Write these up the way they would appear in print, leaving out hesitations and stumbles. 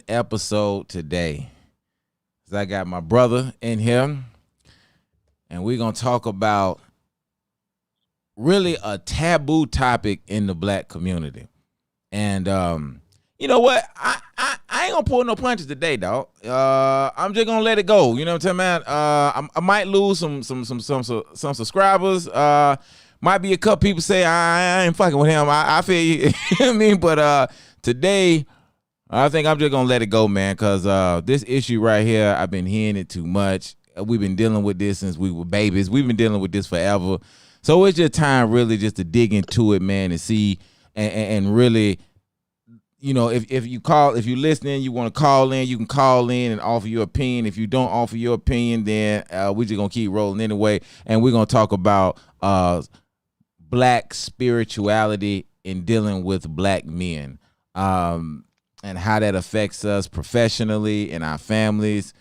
episode today. I got my brother in here, and we're going to talk about really a taboo topic in the black community. And you know what? I ain't going to pull no punches today, dog. I'm just going to let it go. You know what I'm saying, man? I might lose some subscribers. Might be a couple people say I ain't fucking with him. I feel you. You know what I mean? But today, I think I'm just going to let it go, man, because this issue right here, I've been hearing it too much. We've been dealing with this since we were babies. We've been dealing with this forever. So it's just time really just to dig into it, man, and see and really, you know, if you're listening, you want to call in, you can call in and offer your opinion. If you don't offer your opinion, then we're just going to keep rolling anyway. And we're going to talk about black spirituality in dealing with black men. And how that affects us professionally in our families,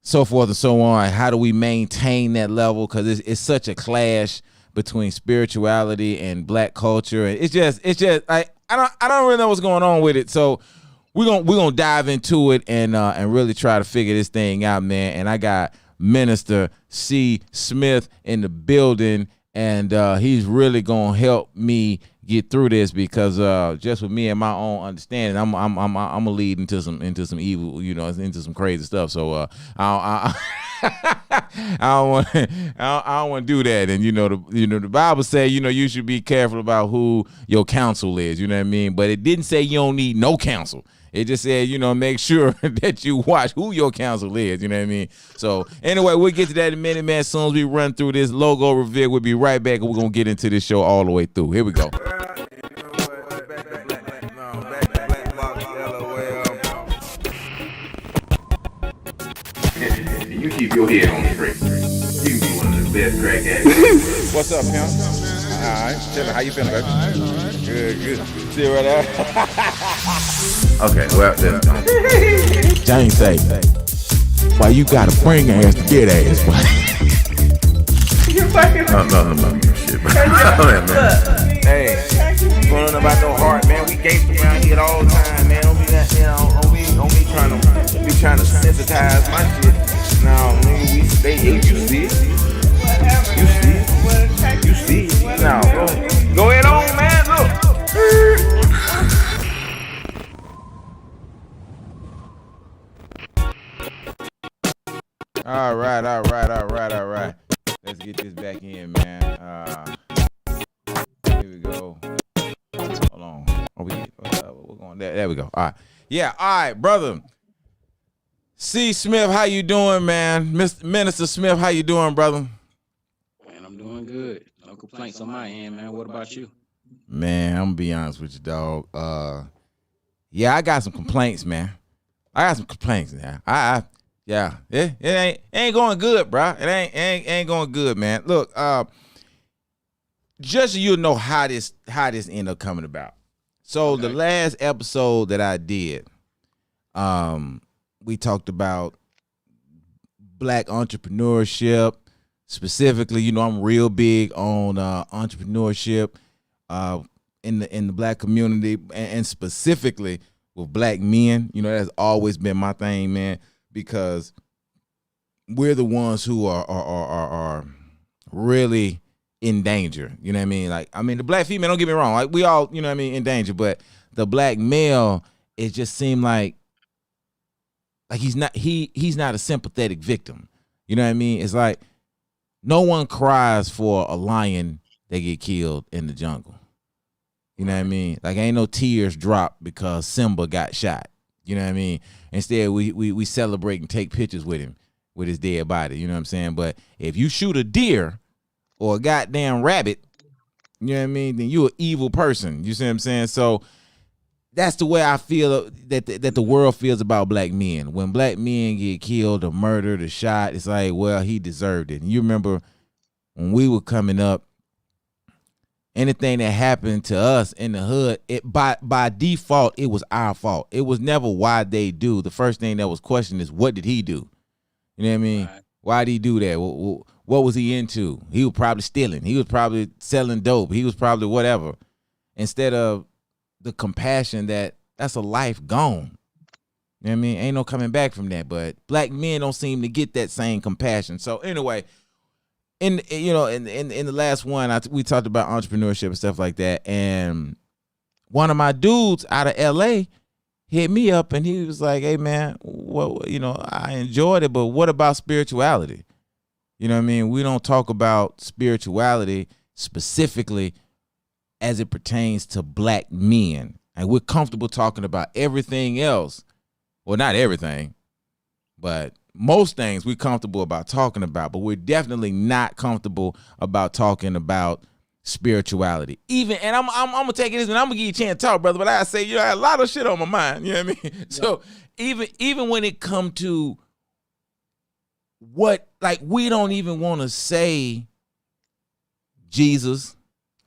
so forth and so on. How do we maintain that level? Because it's such a clash between spirituality and black culture, and it's just I don't really know what's going on with it. So we're gonna dive into it and really try to figure this thing out, man. And I got Minister C. Smith in the building, and he's really gonna help me get through this because just with me and my own understanding, I'm gonna lead into some evil, you know, into some crazy stuff. So I don't want to do that. And you know the Bible say, you know, you should be careful about who your counsel is. You know what I mean? But it didn't say you don't need no counsel. It just said, you know, make sure that you watch who your counsel is. You know what I mean? So anyway, we'll get to that in a minute, man. As soon as we run through this logo reveal, we'll be right back, and we're gonna get into this show all the way through. Here we go. You keep your head on straight. You can be one of the best crack addicts. What's up, pimp? All right, chillin'. How you feeling, baby? All right. Good. See you right there. Okay, well, let's go. Jane say, why you gotta bring ass to get ass, boy? You're fucking. No, shit, bro. Hey, going on about no heart, man. We gangsta around here all the time, man. Don't be that, you know, don't be trying to sensitize my shit. No, nigga, we stay here. You see it. You see it. Now, go ahead on, man. Look. All right. Let's get this back in, man. Here we go. Hold on. We're going there we go. All right. Yeah, all right, brother. C. Smith, how you doing, man? Minister Smith, how you doing, brother? Man, I'm doing good. No complaints on my end, man. What about you? Man, I'm gonna be honest with you, dog. Yeah, I got some complaints, man. I got some complaints now. It ain't going good, bro. It ain't going good, man. Look, just so you know how this ended up coming about. So Okay. The last episode that I did, we talked about black entrepreneurship. Specifically, you know, I'm real big on entrepreneurship in the black community, and specifically with black men. You know, that's always been my thing, man, because we're the ones who are really in danger. You know what I mean? Like, I mean, the black female, don't get me wrong, like we all, you know what I mean, in danger, but the black male, it just seemed like he's not a sympathetic victim. You know what I mean? It's like no one cries for a lion that get killed in the jungle. You know what I mean? Like, ain't no tears dropped because Simba got shot. You know what I mean? Instead, we celebrate and take pictures with him, with his dead body. You know what I'm saying? But if you shoot a deer or a goddamn rabbit, you know what I mean, then you're an evil person. You see what I'm saying? So that's the way I feel that the world feels about black men. When black men get killed or murdered or shot, it's like, well, he deserved it. And you remember when we were coming up, anything that happened to us in the hood, it by default, it was our fault. It was never why they do. The first thing that was questioned is, what did he do? You know what I mean? Right. Why did he do that? What was he into? He was probably stealing. He was probably selling dope. He was probably whatever. Instead of the compassion that's a life gone. You know what I mean? Ain't no coming back from that. But black men don't seem to get that same compassion. So anyway, in the last one, we talked about entrepreneurship and stuff like that. And one of my dudes out of LA hit me up and he was like, "Hey man, I enjoyed it, but what about spirituality?" You know what I mean? We don't talk about spirituality specifically as it pertains to black men. And we're comfortable talking about everything else. Well, not everything, but most things we're comfortable about talking about, but we're definitely not comfortable about talking about spirituality. Even, and I'm gonna take it, and I'm gonna give you a chance to talk, brother. But I say, I had a lot of shit on my mind. You know what I mean? So even when it come to what, like, we don't even want to say Jesus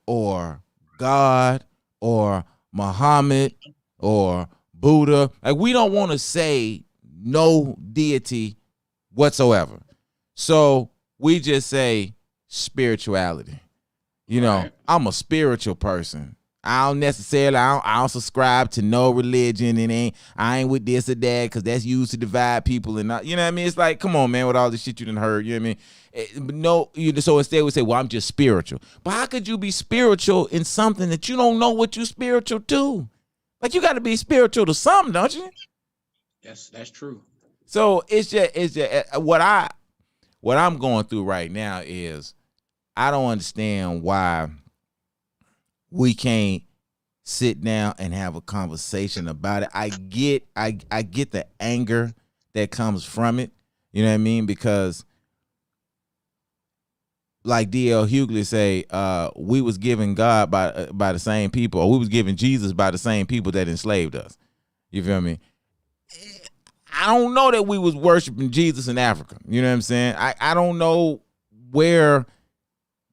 or God or Muhammad or Buddha. Like, we don't want to say no deity whatsoever. So we just say spirituality. Right. I'm a spiritual person. I don't subscribe to no religion, and I ain't with this or that because that's used to divide people and not, you know what I mean? It's like, come on, man, with all the shit you done heard, you know what I mean? So instead we say, well, I'm just spiritual. But how could you be spiritual in something that you don't know what you spiritual to? Like, you got to be spiritual to something, don't you? That's true. So it's just what I'm going through right now is I don't understand why we can't sit down and have a conversation about it. I get the anger that comes from it. You know what I mean? Because like D.L. Hughley say, we was given God by the same people, or we was given Jesus by the same people that enslaved us. You feel me? I don't know that we was worshiping Jesus in Africa. You know what I'm saying? I don't know where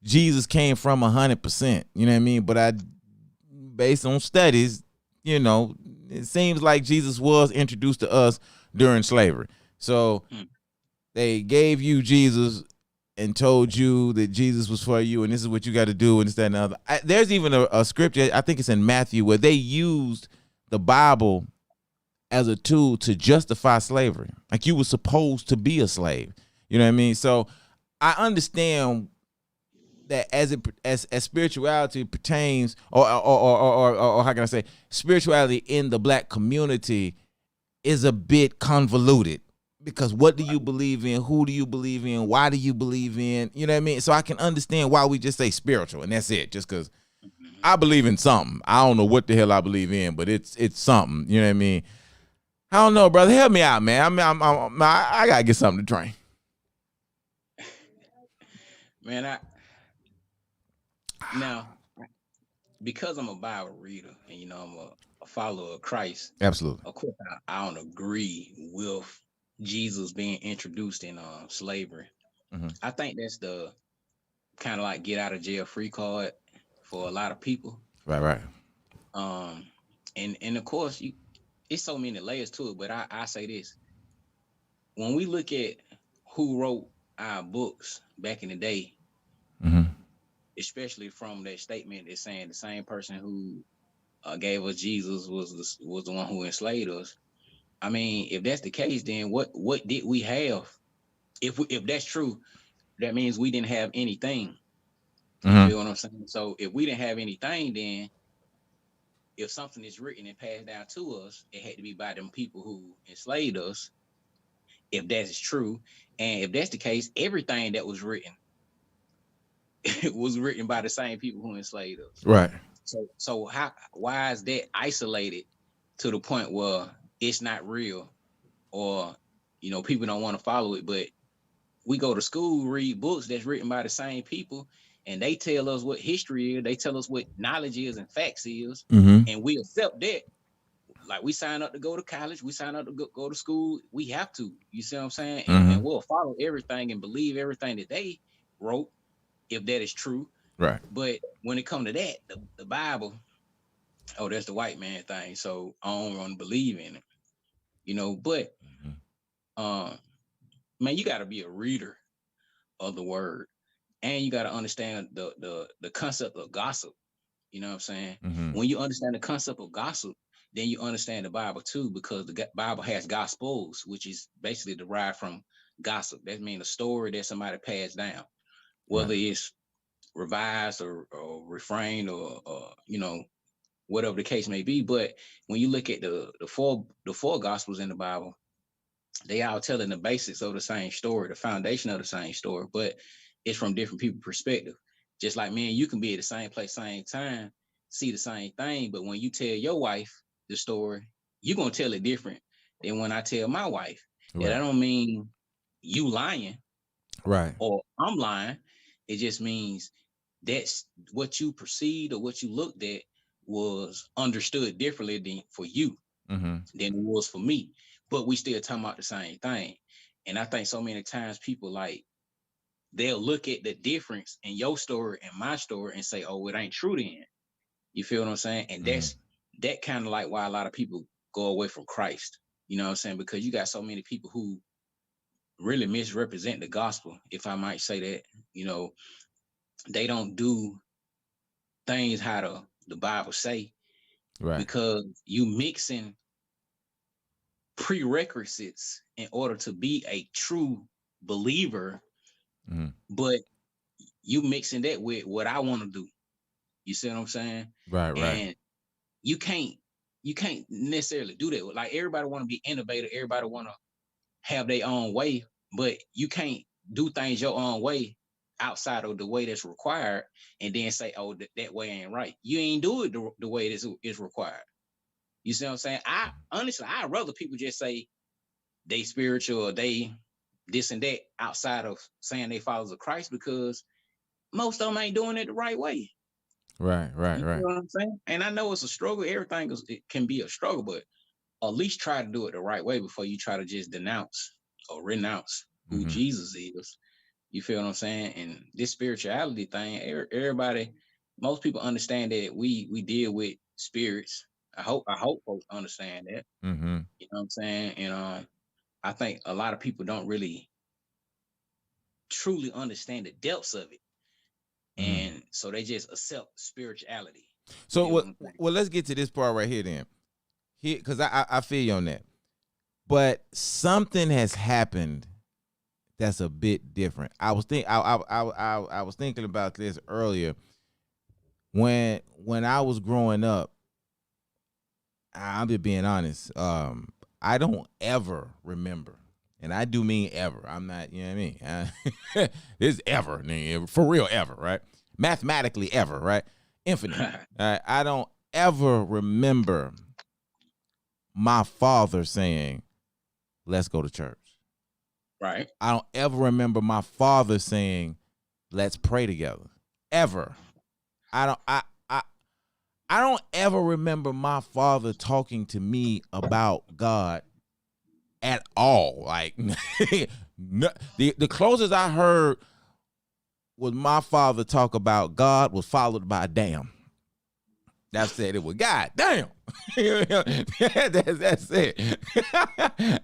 Jesus came from 100%. You know what I mean? But based on studies, it seems like Jesus was introduced to us during slavery. So they gave you Jesus and told you that Jesus was for you and this is what you got to do and this, that, and the other. There's even a scripture, I think it's in Matthew, where they used the Bible as a tool to justify slavery. Like, you were supposed to be a slave. You know what I mean? So I understand that as spirituality pertains, or how can I say, spirituality in the black community is a bit convoluted, because what do you believe in? Who do you believe in? Why do you believe in? You know what I mean? So I can understand why we just say spiritual and that's it, just because I believe in something. I don't know what the hell I believe in, but it's something. You know what I mean? I don't know, brother. Help me out, man. I gotta get something to drink. Man, now, because I'm a Bible reader and I'm a follower of Christ. Absolutely. Of course, I don't agree with Jesus being introduced in slavery. Mm-hmm. I think that's the kind of like get out of jail free card for a lot of people. Right. And of course, it's so many layers to it. But I say this: when we look at who wrote our books back in the day. Mm-hmm. Especially from that statement that's saying the same person who gave us Jesus was the one who enslaved us. I mean, if that's the case, then what did we have? If that's true, that means we didn't have anything. Mm-hmm. You feel what I'm saying? So if we didn't have anything, then if something is written and passed down to us, it had to be by them people who enslaved us. If that is true, and if that's the case, everything that was written it was written by the same people who enslaved us. Right. So why is that isolated to the point where it's not real, or people don't want to follow it? But we go to school, read books that's written by the same people, and they tell us what history is, they tell us what knowledge is and facts is, mm-hmm. and we accept that. Like, we sign up to go to college, we sign up to go to school, we have to. You see what I'm saying? Mm-hmm. And we'll follow everything and believe everything that they wrote, if that is true. Right. But when it comes to that, the Bible, that's the white man thing. So I don't want to believe in it. But man, you gotta be a reader of the word. And you gotta understand the concept of gossip. You know what I'm saying? Mm-hmm. When you understand the concept of gossip, then you understand the Bible too, because the Bible has gospels, which is basically derived from gossip. That means a story that somebody passed down, whether it's revised or refrained or whatever the case may be. But when you look at the four gospels in the Bible, they all telling the basics of the same story, the foundation of the same story, but it's from different people's perspective. Just like me and you can be at the same place, same time, see the same thing, but when you tell your wife the story, you're gonna tell it different than when I tell my wife. Right. And that don't mean you lying, right, or I'm lying. It just means that's what you perceived or what you looked at was understood differently than for you than it was for me. But we still talking about the same thing. And I think so many times people like they'll look at the difference in your story and my story and say, oh, it ain't true then. You feel what I'm saying? And that's that kind of like why a lot of people go away from Christ. You know what I'm saying? Because you got so many people who really misrepresent the gospel, if I might say that. You know, they don't do things how the Bible say, right? Because you mixing prerequisites in order to be a true believer, but you mixing that with what I want to do. You see what I'm saying? Right. And you can't necessarily do that. Like everybody want to be innovative, everybody want to have their own way, but you can't do things your own way outside of the way that's required and then say, oh, that way ain't right. You ain't do it the way it is required. You see what I'm saying? I'd rather people just say they spiritual or they this and that outside of saying they followers of Christ, because most of them ain't doing it the right way. Right. You know what I'm saying? And I know it's a struggle. Everything it can be a struggle, but at least try to do it the right way before you try to just denounce or renounce who Jesus is. You feel what I'm saying? And this spirituality thing, everybody, most people understand that we deal with spirits. I hope folks understand that. You know what I'm saying? And I think a lot of people don't really truly understand the depths of it. And so they just accept spirituality. So well, let's get to this part right here then. Here, because I feel you on that. But something has happened that's a bit different. I was thinking about this earlier. When I was growing up, I'm just being honest. I don't ever remember, and I do mean ever. I'm not, you know what I mean? This ever, for real, ever, right? Mathematically, ever, right? Infinite. I don't ever remember my father saying, "Let's go to church." Right. I don't ever remember my father saying, "Let's pray together." Ever. I don't ever remember my father talking to me about God at all. Like the closest I heard was my father talk about God was followed by damn. That's it. It was God damn. That's it.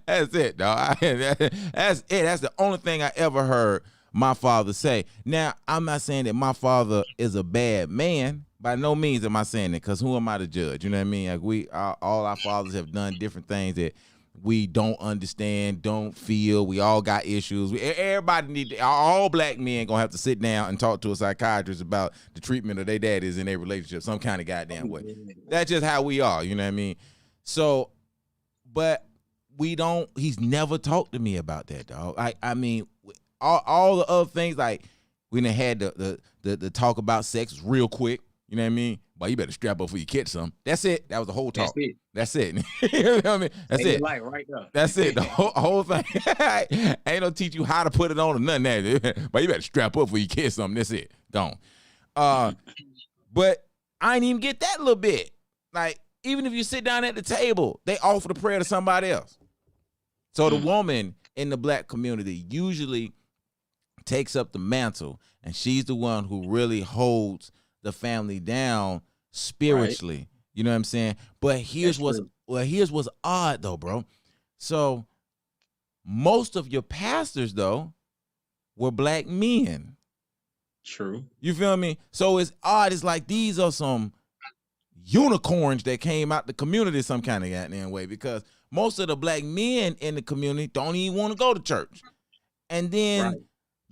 That's it, dog. That's it. That's the only thing I ever heard my father say. Now, I'm not saying that my father is a bad man. By no means am I saying that, because who am I to judge? You know what I mean? Like all our fathers have done different things that we don't understand, don't feel. We all got issues. Everybody all black men gonna have to sit down and talk to a psychiatrist about the treatment of their daddies in their relationship, some kind of goddamn way. That's just how we are. You know what I mean? So, but we don't. He's never talked to me about that, dog. I mean, all the other things, like we done had the talk about sex real quick. You know what I mean? But you better strap up before you catch some. That's it. That was the whole talk. That's it. You know what I mean? That's it. Like right there. That's it. The whole thing. Ain't no teach you how to put it on or nothing. That. But you better strap up before you catch something. That's it. Gone. But I ain't even get that little bit. Like, even if you sit down at the table, they offer the prayer to somebody else. So the woman in the black community usually takes up the mantle, and she's the one who really holds the family down spiritually. Right. You know what I'm saying? But here's what's odd though, bro. So most of your pastors though were black men. True. You feel me? So it's odd. It's like these are some unicorns that came out the community some kind of goddamn way, because most of the black men in the community don't even want to go to church. And then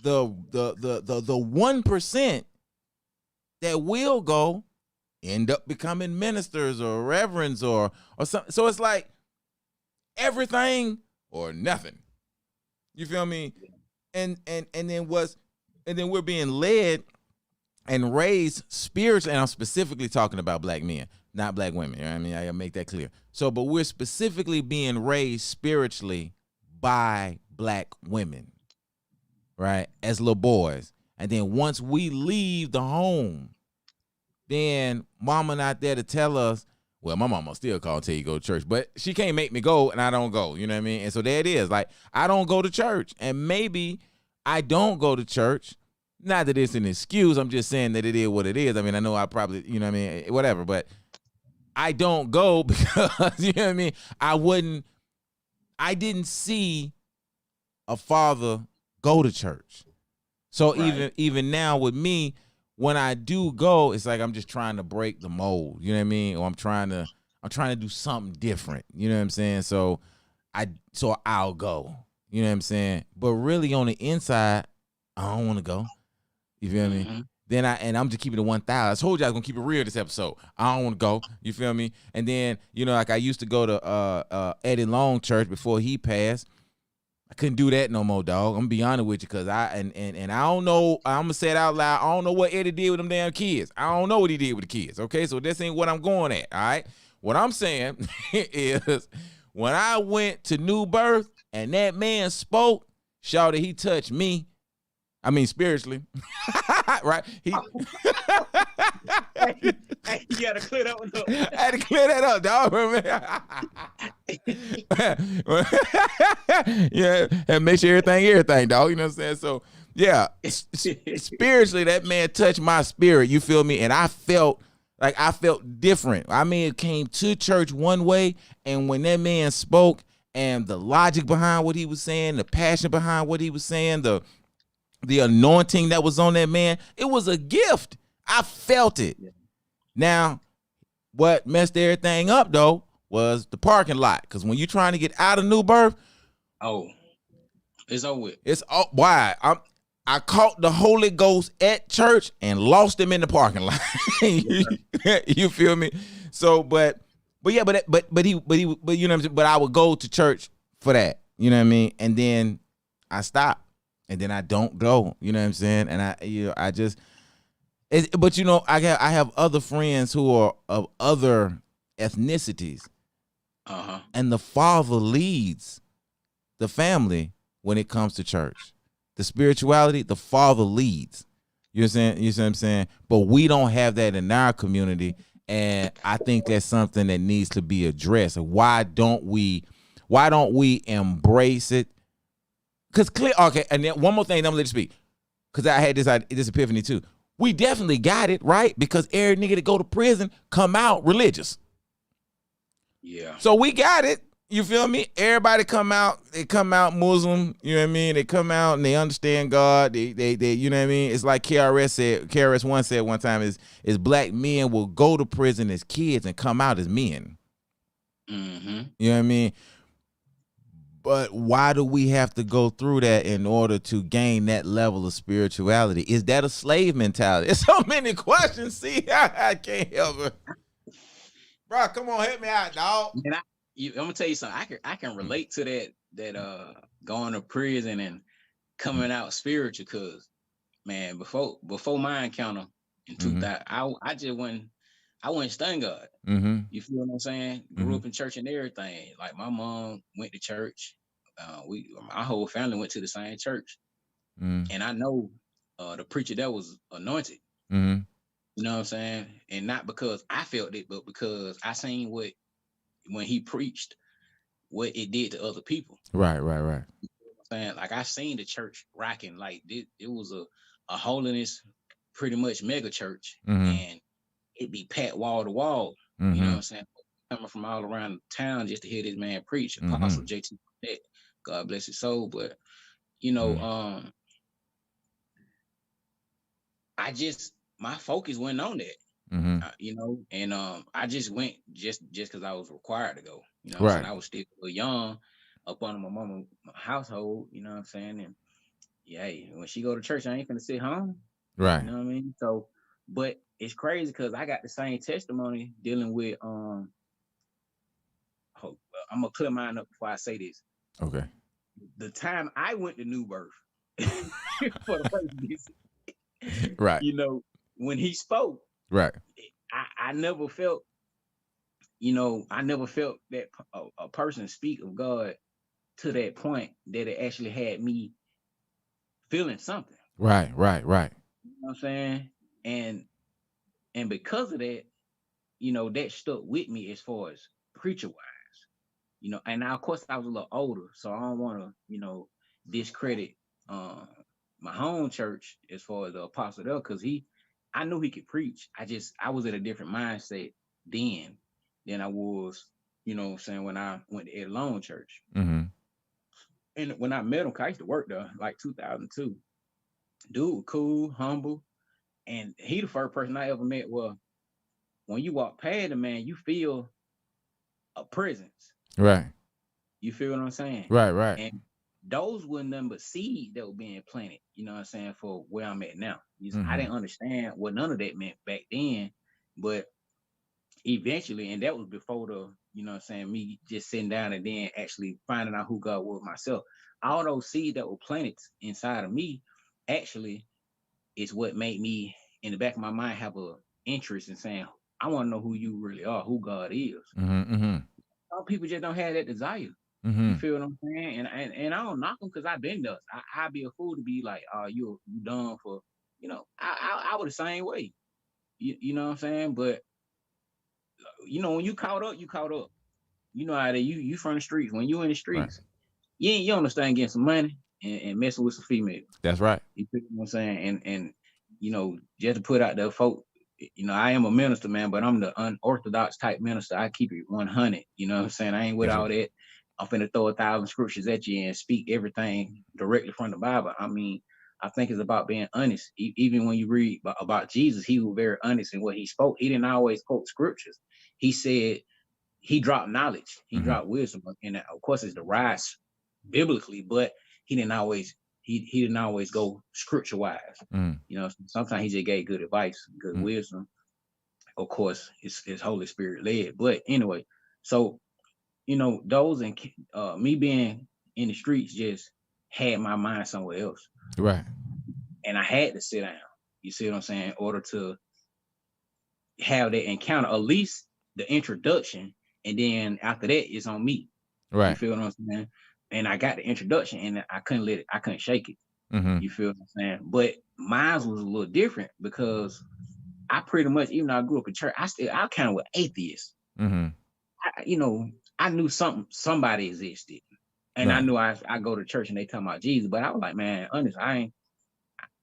the 1% that will go end up becoming ministers or reverends or something. So it's like everything or nothing. You feel me? And then we're being led and raised spiritually, and I'm specifically talking about black men, not black women. You know what I mean? I gotta make that clear. So, but we're specifically being raised spiritually by black women, right? As little boys. And then once we leave the home, then mama not there to tell us, well, my mama still call and tell you go to church, but she can't make me go, and I don't go. You know what I mean? And so there it is. Like, I don't go to church, and maybe I don't go to church. Not that it's an excuse. I'm just saying that it is what it is. I mean, I know I probably, you know what I mean, whatever, but I don't go because, you know what I mean, I didn't see a father go to church. So even now with me, when I do go, it's like I'm just trying to break the mold, you know what I mean? Or I'm trying to do something different, you know what I'm saying? So I'll go, you know what I'm saying? But really on the inside, I don't want to go. You feel me? Then I'm just keeping it 1,000. I told you I was gonna keep it real this episode. I don't want to go. You feel me? And then, you know, like I used to go to Eddie Long church before he passed. I couldn't do that no more, dog. I'm gonna be honest with you, cause I don't know. I'm gonna say it out loud. I don't know what Eddie did with them damn kids. I don't know what he did with the kids. Okay, so this ain't what I'm going at. All right. What I'm saying is, when I went to New Birth and that man spoke, shouted, he touched me. I mean, spiritually, right? Hey, you gotta clear that one up. I had to clear that up, dog. Yeah, and make sure everything, dog. You know what I'm saying? So, yeah, spiritually, that man touched my spirit. You feel me? And I felt different. I mean, it came to church one way, and when that man spoke, and the logic behind what he was saying, the passion behind what he was saying, the anointing that was on that man, it was a gift. I felt it. Now, what messed everything up, though, was the parking lot. Because when you're trying to get out of New Birth, it's over with. It's why I caught the Holy Ghost at church and lost him in the parking lot. You feel me? So, but you know what I'm saying? But I would go to church for that. You know what I mean? And then I stopped. And then I don't go, you know what I'm saying? And but you know, I have other friends who are of other ethnicities. And the father leads the family when it comes to church. The spirituality, the father leads. You know what I'm saying? But we don't have that in our community. And I think that's something that needs to be addressed. Why don't we embrace it? Because okay, and then one more thing, I'm gonna let you speak. Because I had this epiphany too. We definitely got it, right? Because every nigga that go to prison come out religious. Yeah. So we got it. You feel me? Everybody they come out Muslim, you know what I mean? They come out and they understand God. They you know what I mean? It's like KRS said one time is black men will go to prison as kids and come out as men. You know what I mean? But why do we have to go through that in order to gain that level of spirituality? Is that a slave mentality? There's so many questions. See, I can't help it. Bro, come on, help me out, dog. Man, I'm gonna tell you something. I can relate to that going to prison and coming out spiritual. Cause man, before my encounter in 2000, I just went stunned God. You feel what I'm saying? Grew up in church and everything. Like my mom went to church. My whole family went to the same church. And I know the preacher that was anointed. You know what I'm saying? And not because I felt it, but because I seen when he preached, what it did to other people. Right. You know what I'm saying? Like I seen the church rocking. Like it was a holiness, pretty much mega church. And it'd be packed wall to wall. You know what I'm saying? Coming from all around town just to hear this man preach. Apostle JT, God bless his soul. But you know, my focus went on that. You know, and I just went just because I was required to go. You know what I'm Right. saying? I was still young up under my mama household, you know what I'm saying? And yeah, when she go to church, I ain't finna sit home. Right. You know what I mean? So, but it's crazy because I got the same testimony dealing with I'm gonna clear mine up before I say this. Okay. The time I went to New Birth for the first visit, Right. you know, when he spoke, Right. I never felt, you know, I never felt that a person speak of God to that point that it actually had me feeling something. Right. Right. Right. You know what I'm saying? And because of that, you know, that stuck with me as far as preacher wise. You know, and now of course I was a little older, so I don't want to, you know, discredit my home church as far as the apostle there, because I knew he could preach. I was at a different mindset then than I was, you know what I'm saying, when I went to Ed Long Church. Mm-hmm. And when I met him, 'cause I used to work there like 2002. Dude, cool, humble, and he the first person I ever met. Well, when you walk past him, man, you feel a presence. Right. You feel what I'm saying? Right. Right. And those were nothing but seeds that were being planted, you know what I'm saying, for where I'm at now. I didn't understand what none of that meant back then, but eventually, and that was before the, you know what I'm saying, me just sitting down and then actually finding out who God was myself. All those seeds that were planted inside of me actually is what made me, in the back of my mind, have a interest in saying, I want to know who you really are, who God is. Some people just don't have that desire. You feel what I'm saying? And I don't knock them because I've been there. I'd be a fool to be like, oh, you done for, you know, I was the same way. You know what I'm saying? But you know, when you caught up, you caught up. You know how you from the streets. When you in the streets, right, you don't understand getting some money and messing with some female. That's right. You feel what I'm saying? And you know, just to put out there, folk, you know, I am a minister, man, but I'm the unorthodox type minister. I keep it 100. You know what I'm saying? I ain't with all that. I'm finna throw 1,000 scriptures at you and speak everything directly from the Bible. I mean, I think it's about being honest. Even when you read about Jesus, he was very honest in what he spoke. He didn't always quote scriptures. He said he dropped knowledge. He dropped wisdom. And of course, it's derived biblically, but he didn't always go scripture wise. You know, sometimes he just gave good advice, good wisdom. Of course, it's Holy Spirit led. But anyway, so you know, those and me being in the streets just had my mind somewhere else. Right. And I had to sit down. You see what I'm saying? In order to have that encounter, at least the introduction, and then after that, it's on me. Right. You feel what I'm saying? And I got the introduction, and I couldn't shake it. You feel what I'm saying? But mine was a little different because I pretty much, even though I grew up in church, I kind of was atheist. You know, I knew somebody existed, and right, I knew I go to church and they talking about Jesus, but I was like, man, honest, I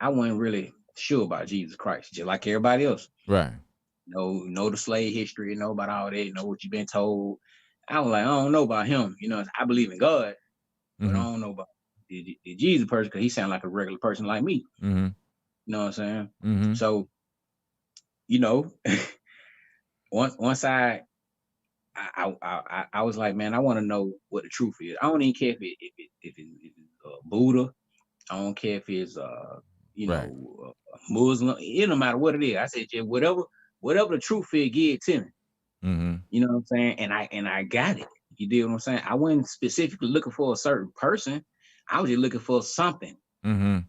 wasn't really sure about Jesus Christ, just like everybody else. Right. Know the slave history, know about all that, know what you've been told. I was like, I don't know about him. You know, I believe in God, but I don't know about the Jesus person because he sounded like a regular person like me. You know what I'm saying? So, you know, once I was like, man, I want to know what the truth is. I don't even care if it's Buddha. I don't care if it's you right, know, Muslim. It don't matter what it is. I said, just whatever the truth is, give it to me. You know what I'm saying? And I got it. You dig what I'm saying? I wasn't specifically looking for a certain person. I was just looking for something. I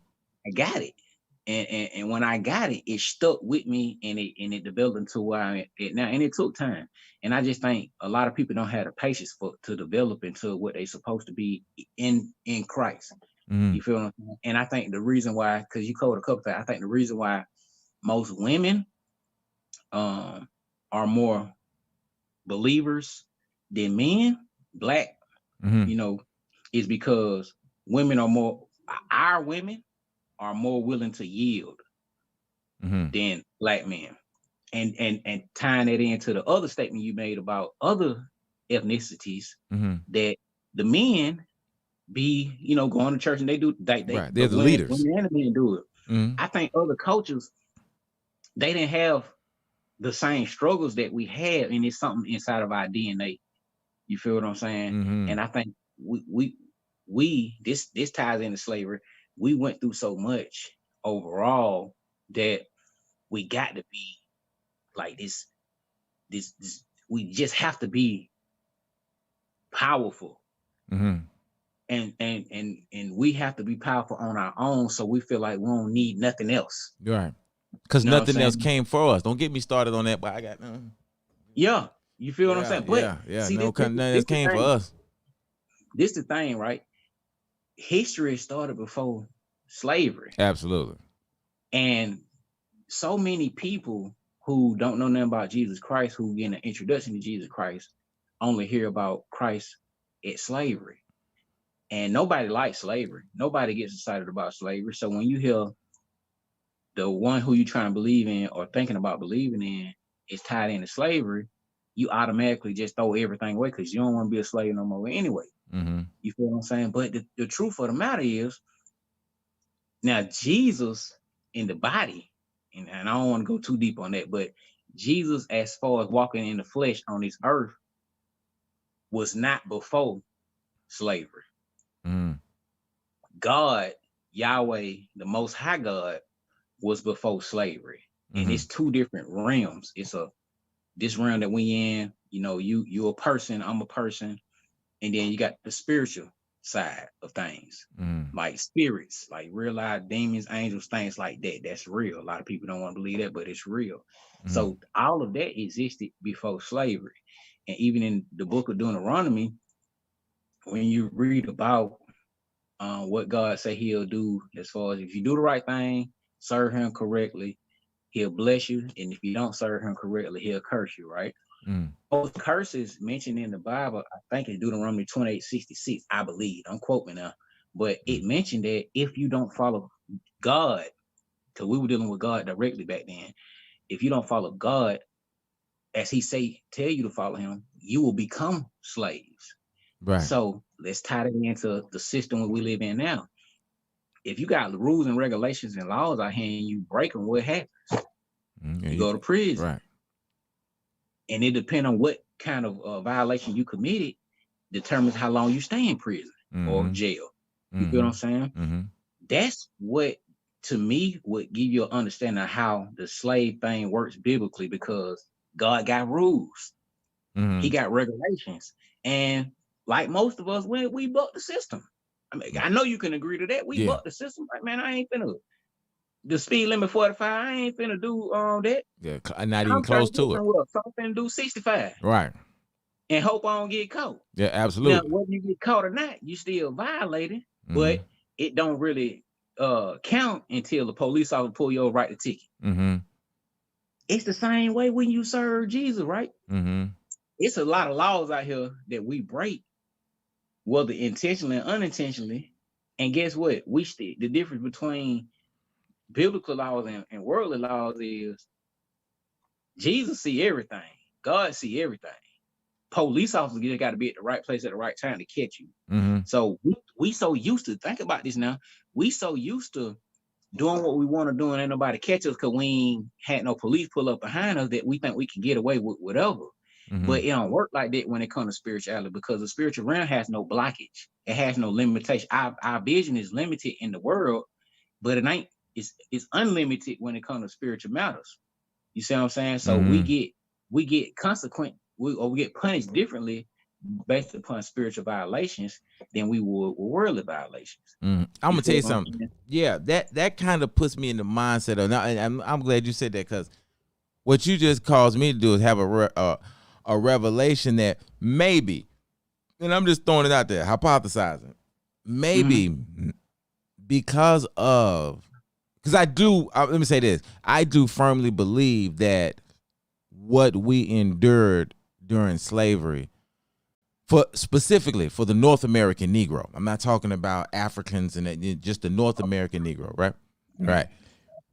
got it. And when I got it, it stuck with me and it developed into where I'm at now. And it took time. And I just think a lot of people don't have the patience to develop into what they're supposed to be in Christ. You feel what I'm saying? And I think the reason why, because you covered a couple things, I think the reason why most women are more believers than men, black, you know, is because our women are more willing to yield than black men. And tying that into the other statement you made about other ethnicities, that the men be, you know, going to church and they do they're the leaders. When the men do it. I think other cultures, they didn't have the same struggles that we have, and it's something inside of our DNA. You feel what I'm saying? Mm-hmm. And I think we this ties into slavery. We went through so much overall that we got to be like this. We just have to be powerful, Mm-hmm. and we have to be powerful on our own. So we feel like we don't need nothing else. Right. Because You know what I'm nothing else saying? came for us. Don't get me started on that, but I got Yeah, you feel what I'm saying? But see, nothing else came for us. This the thing, right? History started before slavery. Absolutely. And so many people who don't know nothing about Jesus Christ, who get an introduction to Jesus Christ, only hear about Christ at slavery. And nobody likes slavery. Nobody gets excited about slavery. So when you hear the one who you trying to believe in or thinking about believing in is tied into slavery, you automatically just throw everything away because you don't want to be a slave no more anyway. Mm-hmm. You feel what I'm saying? But the truth of the matter is, now Jesus in the body, and I don't want to go too deep on that, but Jesus, as far as walking in the flesh on this earth, was not before slavery. Mm-hmm. God, Yahweh, the Most High God, was before slavery. And Mm-hmm. it's two different realms. It's this realm that we in, you know, you a person, I'm a person, and then you got the spiritual side of things, like spirits, like real life demons, angels, things like that. That's real. A lot of people don't want to believe that, but it's real. So all of that existed before slavery. And even in the book of Deuteronomy, when you read about what God say he'll do, as far as if you do the right thing, serve him correctly, he'll bless you. And if you don't serve him correctly, he'll curse you, right? Both curses mentioned in the Bible, I think it's Deuteronomy 28:66, I believe. Don't quote me now. But it mentioned that if you don't follow God, because we were dealing with God directly back then, if you don't follow God, as he tell you to follow him, you will become slaves. Right. So let's tie that into the system we live in now. If you got rules and regulations and laws out here and you break them, what happens? You go to prison. Right. And it depends on what kind of violation you committed, determines how long you stay in prison or jail. You feel what I'm saying? That's what, to me, would give you an understanding of how the slave thing works biblically, because God got rules. He got regulations. And like most of us, we bucked the system. I mean, I know you can agree to that. We bucked the system. Like, man, I ain't finna, the speed limit 45, I ain't finna do that. Yeah, not even close to it. So I'm finna do 65. Right. And hope I don't get caught. Yeah, absolutely. Now, whether you get caught or not, you still violated, but it don't really count until the police officer pull you over, write the ticket. It's the same way when you serve Jesus, right? It's a lot of laws out here that we break, whether intentionally or unintentionally. And guess what? The difference between biblical laws and worldly laws is Jesus see everything. God see everything. Police officers just got to be at the right place at the right time to catch you. So we so used to, think about this now, we so used to doing what we want to do and ain't nobody catch us because we ain't had no police pull up behind us, that we think we can get away with whatever. But it don't work like that when it comes to spirituality, because the spiritual realm has no blockage. It has no limitation. Our vision is limited in the world, but it's unlimited when it comes to spiritual matters. You see what I'm saying? So we get consequent, we get punished differently based upon spiritual violations than we would with worldly violations. I'm gonna tell you something. Yeah, that kind of puts me in the mindset of, and I'm glad you said that, because what you just caused me to do is have a revelation that maybe, and I'm just throwing it out there, hypothesizing, maybe because I do, let me say this, I do firmly believe that what we endured during slavery, specifically for the North American Negro, I'm not talking about Africans and just the North American Negro, right? Right.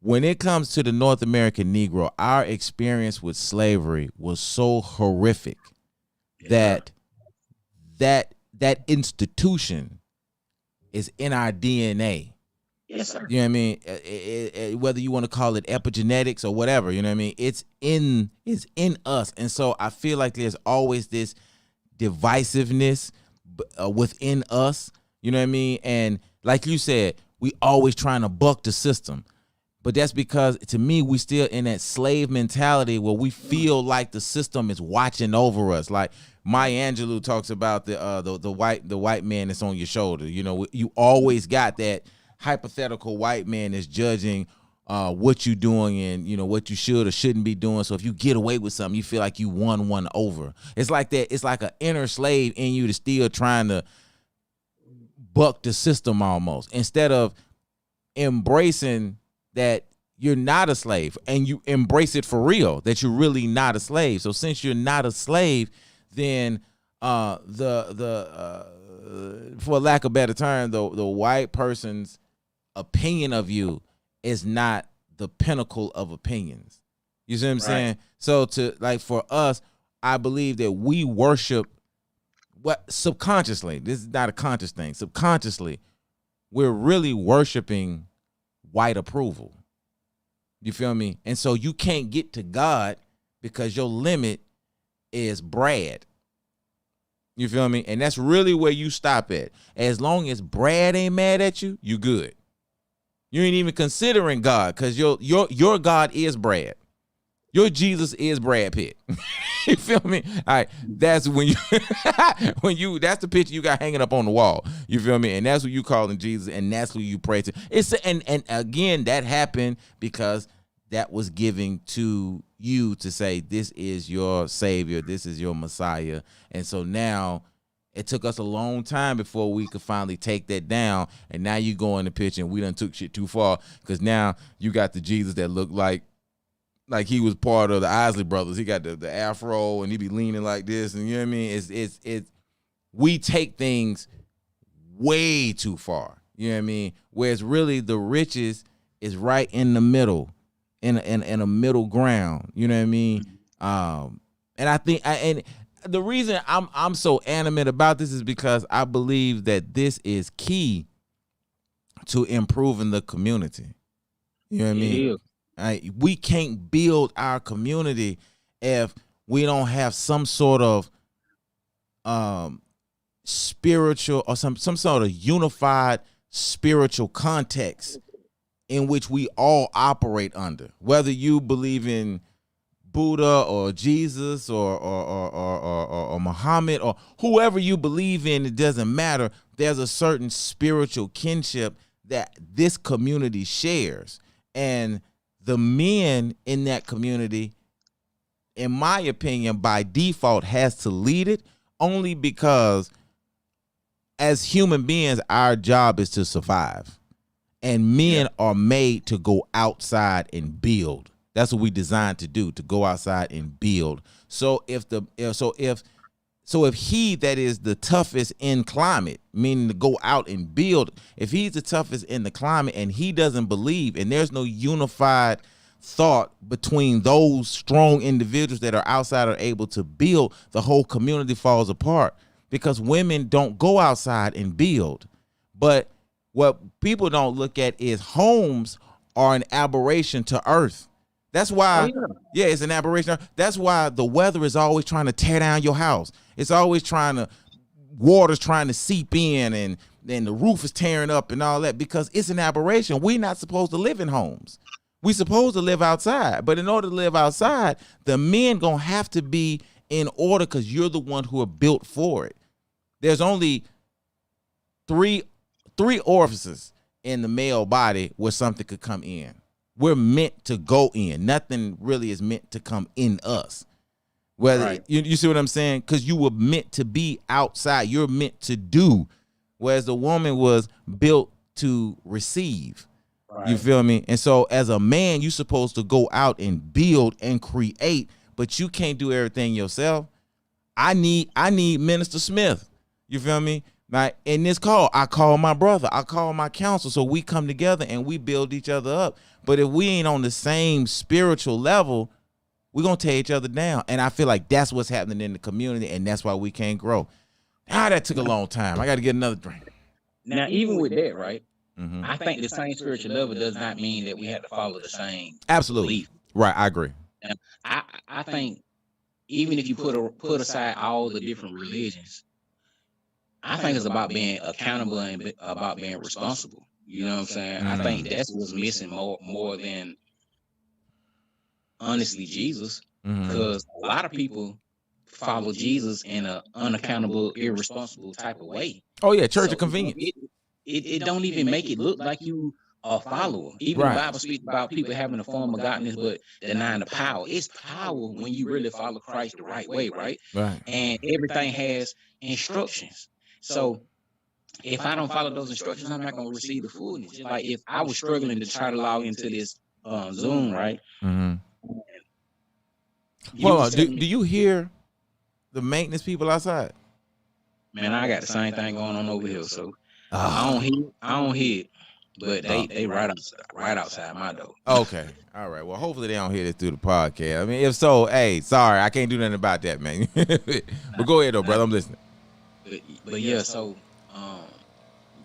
When it comes to the North American Negro, our experience with slavery was so horrific that institution is in our DNA. Yes, sir. You know what I mean? Whether you want to call it epigenetics or whatever, you know what I mean? It's in us. And so I feel like there's always this divisiveness within us, you know what I mean? And like you said, we always trying to buck the system. But that's because, to me, we still in that slave mentality where we feel like the system is watching over us. Like Maya Angelou talks about the white man that's on your shoulder. You know, you always got that hypothetical white man that's judging what you're doing and, you know, what you should or shouldn't be doing. So if you get away with something, you feel like you won one over. It's like that. It's like an inner slave in you that's still trying to buck the system almost, instead of embracing that you're not a slave and you embrace it for real, that you're really not a slave. So since you're not a slave, then for lack of a better term, the white person's opinion of you is not the pinnacle of opinions. You see what I'm saying? So for us, I believe that we worship what subconsciously, this is not a conscious thing, subconsciously, we're really worshiping white approval. You feel me? And so you can't get to God because your limit is Brad. You feel me? And that's really where you stop at. As long as Brad ain't mad at you, you good. You ain't even considering God, because your God is Brad. Your Jesus is Brad Pitt. You feel me? All right, that's when you that's the picture you got hanging up on the wall. You feel me? And that's what you calling Jesus, and that's who you pray to. And again, that happened because that was given to you to say, this is your Savior, this is your Messiah. And so now it took us a long time before we could finally take that down. And now you go in the picture and we done took shit too far, because now you got the Jesus that looked like he was part of the Isley Brothers. He got the afro and he be leaning like this, and you know what I mean? It's we take things way too far. You know what I mean? Whereas really the riches is right in the middle, in a middle ground. You know what I mean? And I think and the reason I'm so animate about this is because I believe that this is key to improving the community. You know what I mean? Yeah. We can't build our community if we don't have some sort of spiritual or some sort of unified spiritual context in which we all operate under. Whether you believe in Buddha or Jesus or Muhammad or whoever you believe in, it doesn't matter. There's a certain spiritual kinship that this community shares, and the men in that community, in my opinion, by default has to lead it, only because as human beings, our job is to survive. And men are made to go outside and build. That's what we designed to do, to go outside and build. So if he that is the toughest in climate, meaning to go out and build, if he's the toughest in the climate and he doesn't believe, and there's no unified thought between those strong individuals that are outside are able to build, the whole community falls apart, because women don't go outside and build. But what people don't look at is homes are an aberration to earth. That's why, it's an aberration. That's why the weather is always trying to tear down your house. It's always water's trying to seep in, and then the roof is tearing up and all that, because it's an aberration. We're not supposed to live in homes. We're supposed to live outside. But in order to live outside, the men gonna have to be in order, because you're the one who are built for it. There's only three orifices in the male body where something could come in. We're meant to go in. Nothing really is meant to come in us. Whether you see what I'm saying? Because you were meant to be outside. You're meant to do. Whereas the woman was built to receive. Right. You feel me? And so as a man, you're supposed to go out and build and create, but you can't do everything yourself. I need Minister Smith. You feel me? Like in this call, I call my brother, I call my counsel, so we come together and we build each other up. But if we ain't on the same spiritual level, we're going to tear each other down. And I feel like that's what's happening in the community, and that's why we can't grow. That took a long time. I got to get another drink. Now, even with that, right, I think the same spiritual level does not mean that we have to follow the same Absolutely. belief. Right, I agree. And I think even if you put aside all the different religions, I think it's about being accountable and about being responsible. You know what I'm saying? I think that's what's missing more than honestly Jesus, because a lot of people follow Jesus in an unaccountable, irresponsible type of way. Oh yeah, church of convenience. It don't even make it look like you a follower. Even the Bible speaks about people having a form of godliness but denying the power. It's power when you really follow Christ the right way, right? Right. And everything has instructions. So if I don't follow those instructions, I'm not going to receive the fullness. Just like if I was struggling to try to log into this Zoom, right? Well, do you hear the maintenance people outside? Man, I got the same thing going on over here, so I don't hear it, but they right outside my door. Okay, all right. Well, hopefully they don't hear this through the podcast. I mean, if so, hey, sorry, I can't do nothing about that, man. But go ahead though, brother. I'm listening. But yeah, so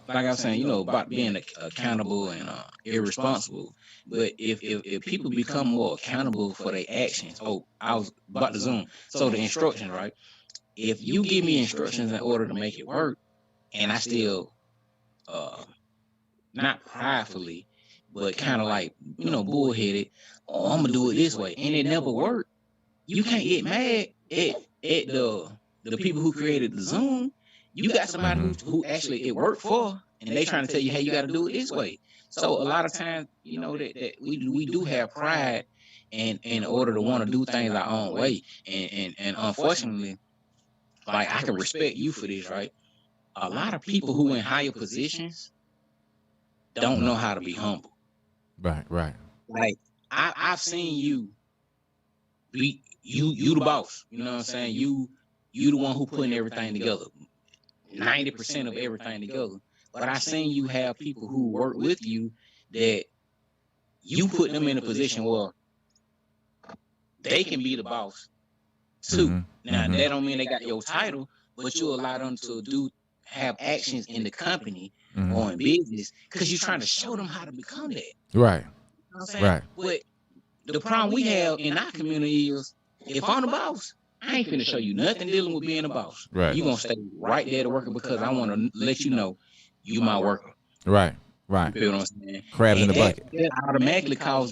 like I was saying, about being accountable and irresponsible. But if people become more accountable for their actions, I was about to Zoom. So the instructions, right? If you give me instructions in order to make it work, and I still, not pridefully, but kind of like, bullheaded, I'm gonna do it this way, and it never worked, you can't get mad at the people who created the Zoom. You got somebody who actually it worked for, and they trying to tell you, hey, you got to do it this way. So a lot of times, that we do have pride in order to want to do things our own way, and unfortunately, like, I can respect you for this, right? A lot of people who in higher positions don't know how to be humble. Right. Like I've seen you be you the boss. You know what I'm saying? You the one who putting everything together. 90% of everything together. But I seen you have people who work with you that you put them in a position where they can be the boss too. Now that don't mean they got your title, but you allow them to have actions in the company or in business because you're trying to show them how to become that. Right. You know what I'm saying? Right. But the problem we have in our community is, if I'm the boss, I ain't finna show you nothing dealing with being a boss. Right. You're gonna stay right there to working because I want to let you know you my worker. Right. You feel what I'm saying? Crabs in the bucket. That automatically cause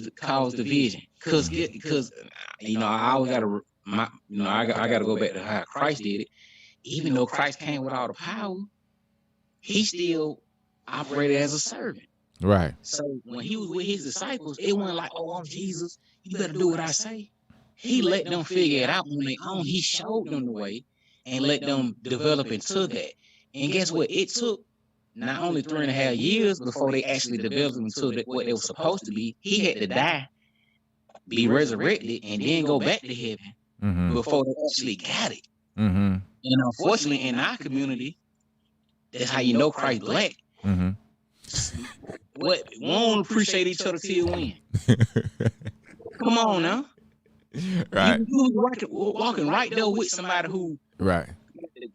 division. Cause I always gotta I gotta go back to how Christ did it. Even though Christ came with all the power, he still operated as a servant. Right. So when he was with his disciples, it wasn't like, I'm Jesus, you better do what I say. He let them figure it out on their own. He showed them the way and let them develop into that. And guess what? It took not only 3.5 years before they actually developed into what they were supposed to be. He had to die, be resurrected, and then go back to heaven before they actually got it. And unfortunately, in our community, that's how you know Christ black. What? We don't appreciate each other till you win. Come on now. Right. You walking right there with somebody who got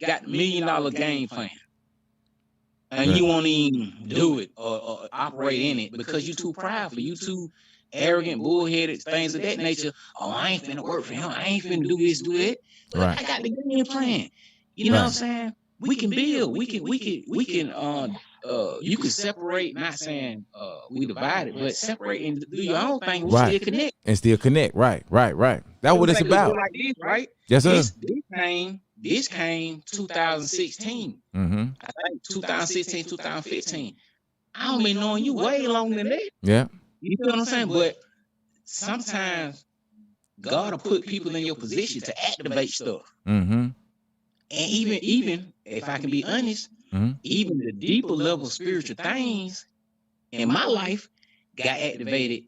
$1 million game plan, and you won't even do it or operate in it because you too prideful, you too arrogant, bullheaded, things of that nature. I ain't finna work for him. I ain't finna do this, do that. But I got the game plan. You know what I'm saying? We can build. We can. You can separate. Not saying we divide it, but separate and do your own thing. We still connect. And still connect. Right. That's what it's about. Like this, right? Yes, sir. This came 2016. I think 2016, 2015. I don't been knowing you way longer than that. Yeah. You feel what I'm saying? But sometimes God will put people in your position to activate stuff. And even if I can be honest, even the deeper level spiritual things in my life got activated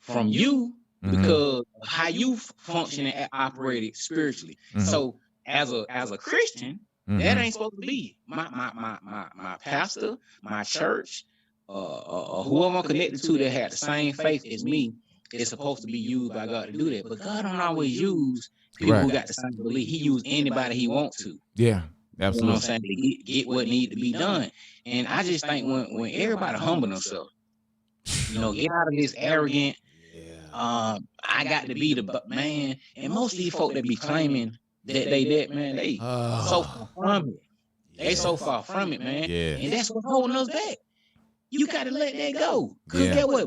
from you because of how you function and operated spiritually. So as a Christian, that ain't supposed to be my pastor, my church, whoever I'm connected to that had the same faith as me is supposed to be used by God to do that. But God don't always use people who got the same belief. He use anybody he wants to. Yeah. Absolutely. You know what I'm saying? To get what need to be done. And I just think when everybody humble themselves, get out of this arrogant, I got to be the man. And most of these folk that be claiming that man, they so far from it. They so far from it, man. Yeah. And that's what's holding us back. You got to let that go. Because get what?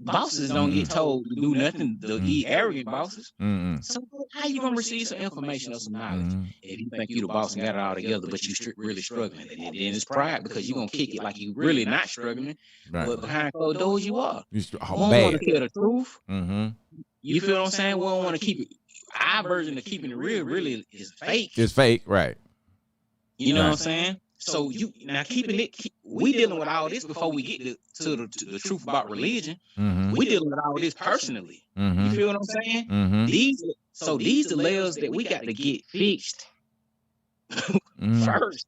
Bosses don't get told to do nothing. The arrogant bosses. So how you gonna receive some information or some knowledge if you think you the boss and got it all together, but you really struggling? And then it's pride because you gonna kick it like you really not struggling, but behind closed doors you are. We don't want to tell the truth. You feel what I'm saying? We don't want to keep it. Our version of keeping it real really is fake. It's fake, right? You know what I'm saying? So we dealing with all this before we get to the truth about religion. We dealing with all this personally. You feel what I'm saying? These the layers that we got to get fixed first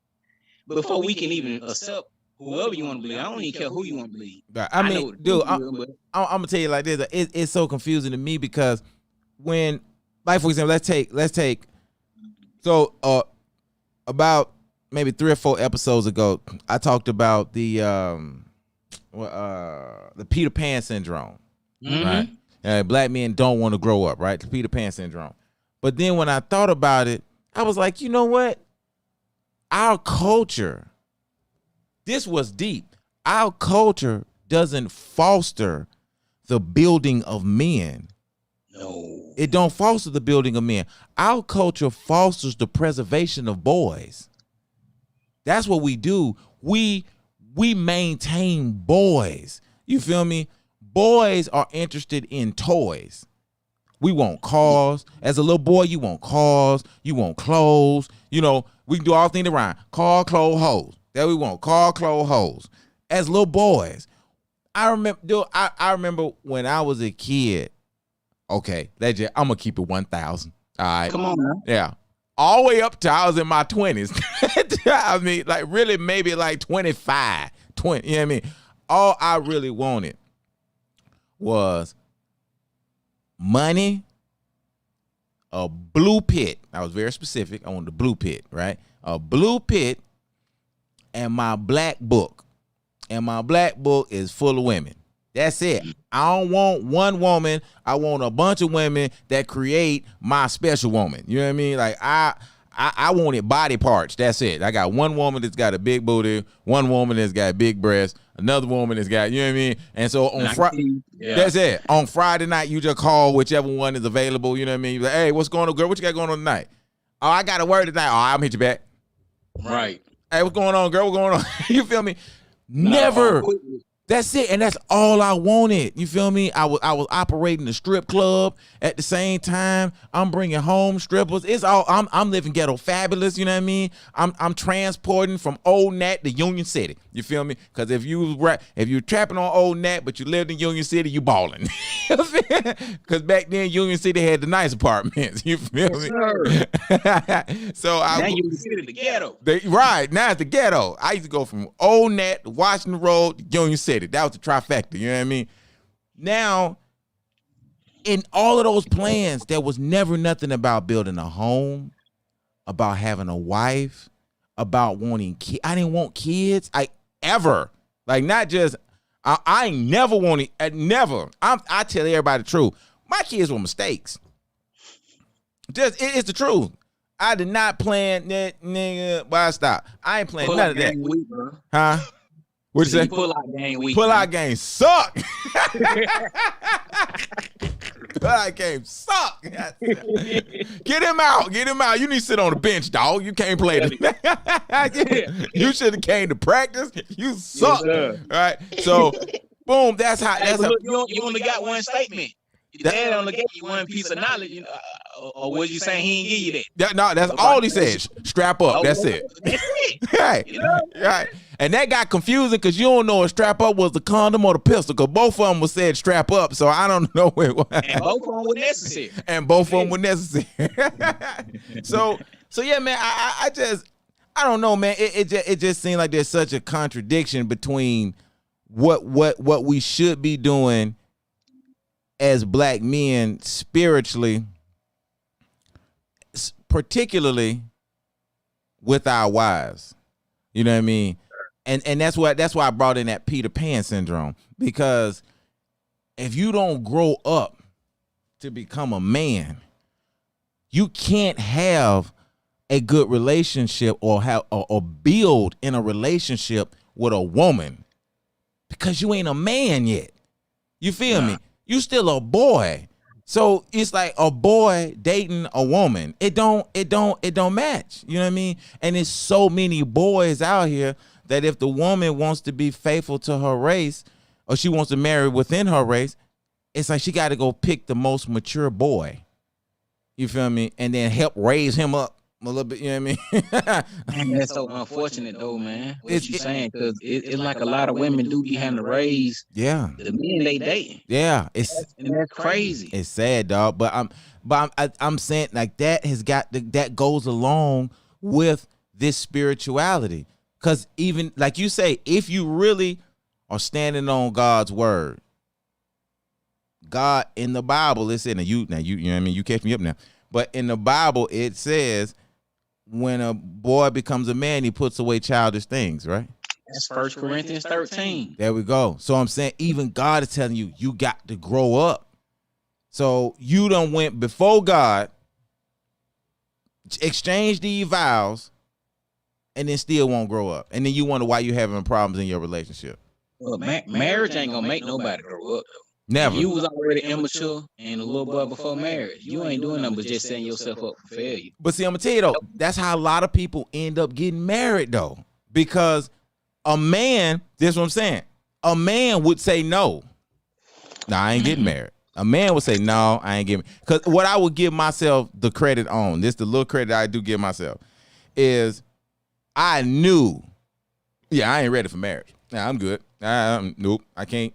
before we can even accept whoever you want to believe. I don't even care who you want to believe. I mean, dude, I'm gonna tell you like this. It's so confusing to me because when, like, for example, let's take about maybe 3 or 4 episodes ago, I talked about the Peter Pan syndrome, right? Black men don't want to grow up, right? The Peter Pan syndrome. But then when I thought about it, I was like, you know what? Our culture, this was deep. Our culture doesn't foster the building of men. No. It don't foster the building of men. Our culture fosters the preservation of boys. That's what we do. We maintain boys. You feel me? Boys are interested in toys. We want cars. As a little boy, you want cars. You want clothes. We can do all things around. Car, clothes, hoes. That we want. Car, clothes, hoes. As little boys. I remember when I was a kid. Okay, I'm going to keep it 1,000. All right. Come on, man. Yeah. All the way up to I was in my 20s. I mean, like really maybe like 25, 20, you know what I mean? All I really wanted was money, a blue pit. I was very specific. I wanted a blue pit, right? A blue pit and my black book. And my black book is full of women. That's it. I don't want one woman. I want a bunch of women that create my special woman. You know what I mean? Like I wanted body parts. That's it. I got one woman that's got a big booty, one woman that's got big breasts, another woman that's got, you know what I mean? And so on Friday, that's it. On Friday night, you just call whichever one is available. You know what I mean? You're like, hey, what's going on, girl? What you got going on tonight? Oh, I got a word tonight. Oh, I'm hit you back. Right. Hey, what's going on, girl? What's going on? You feel me? Never. That's it, and that's all I wanted. You feel me? I was operating the strip club at the same time. I'm bringing home strippers. It's all I'm living ghetto fabulous. You know what I mean? I'm transporting from Old Nat to Union City. You feel me? Because if you're trapping on Old Nat but you lived in Union City, you balling. Because back then Union City had the nice apartments. You feel me? So now Union City the ghetto. Right now it's the ghetto. I used to go from Old Nat to Washington Road to Union City. That was the trifecta, you know what I mean? Now, in all of those plans, there was never nothing about building a home, about having a wife, about wanting kids. I didn't want kids. Not just, I ain't never wanted, never. I tell everybody the truth. My kids were mistakes. It's the truth. I did not plan that, nigga. Why stop? I ain't playing none of that. Huh? What'd you say? Pull out game week. Pull out game suck. Pull out game suck. Get him out. Get him out. You need to sit on the bench, dog. You can't play this. You should have came to practice. You suck. Yes, all right. So, boom. That's how. You only got one statement. Your dad only gave you one piece of knowledge, or was you saying he didn't give you that? No, that's all he said. Strap up. That's it. That's it. Right. Right. And that got confusing because you don't know if strap up was the condom or the pistol, because both of them was said strap up, so I don't know where it was. And both of them were necessary. And both of them were necessary. So yeah, man, I don't know, man. It just seemed like there's such a contradiction between what we should be doing as black men spiritually, particularly with our wives. You know what I mean? And that's why I brought in that Peter Pan syndrome, because if you don't grow up to become a man, you can't have a good relationship or build in a relationship with a woman, because you ain't a man yet. You feel me? You still a boy. So it's like a boy dating a woman. It don't match. You know what I mean? And there's so many boys out here that if the woman wants to be faithful to her race, or she wants to marry within her race, it's like she got to go pick the most mature boy. You feel me? And then help raise him up a little bit. You know what I mean? Man, that's so unfortunate though, man. What you saying? Because it's like a lot of women do be having to raise the men they dating. Yeah, and that's crazy. It's sad, dog. But I'm saying, like, that goes along with this spirituality. Because even like you say, if you really are standing on God's word, God in the Bible, it said, you know what I mean, you catch me up now. But in the Bible, it says when a boy becomes a man, he puts away childish things, right? That's 1 Corinthians 13. There we go. So I'm saying, even God is telling you, you got to grow up. So you done went before God, exchanged the vows, and then still won't grow up. And then you wonder why you're having problems in your relationship. Well, marriage ain't gonna make nobody grow up, though. Never. If you was already immature and a little boy before marriage, you ain't doing nothing but just setting yourself up for failure. But see, I'm gonna tell you though, that's how a lot of people end up getting married though. Because a man, this is what I'm saying, a man would say no. No, I ain't getting married. A man would say, no, I ain't getting, because what I would give myself the credit on, this the little credit I do give myself, is I knew, I ain't ready for marriage. Nah, I'm good. Nope, I can't.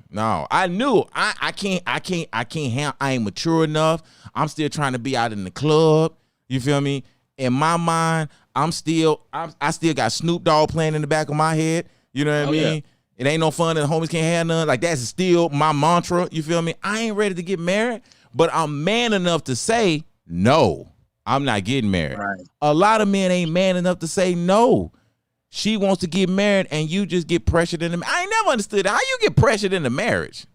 No, I knew I can't handle. I ain't mature enough. I'm still trying to be out in the club. You feel me? In my mind, I still got Snoop Dogg playing in the back of my head. You know what I mean? Yeah. It ain't no fun and the homies can't have none. Like, that's still my mantra. You feel me? I ain't ready to get married, but I'm man enough to say no. I'm not getting married. Right. A lot of men ain't man enough to say no. She wants to get married and you just get pressured into. I ain't never understood how you get pressured into marriage.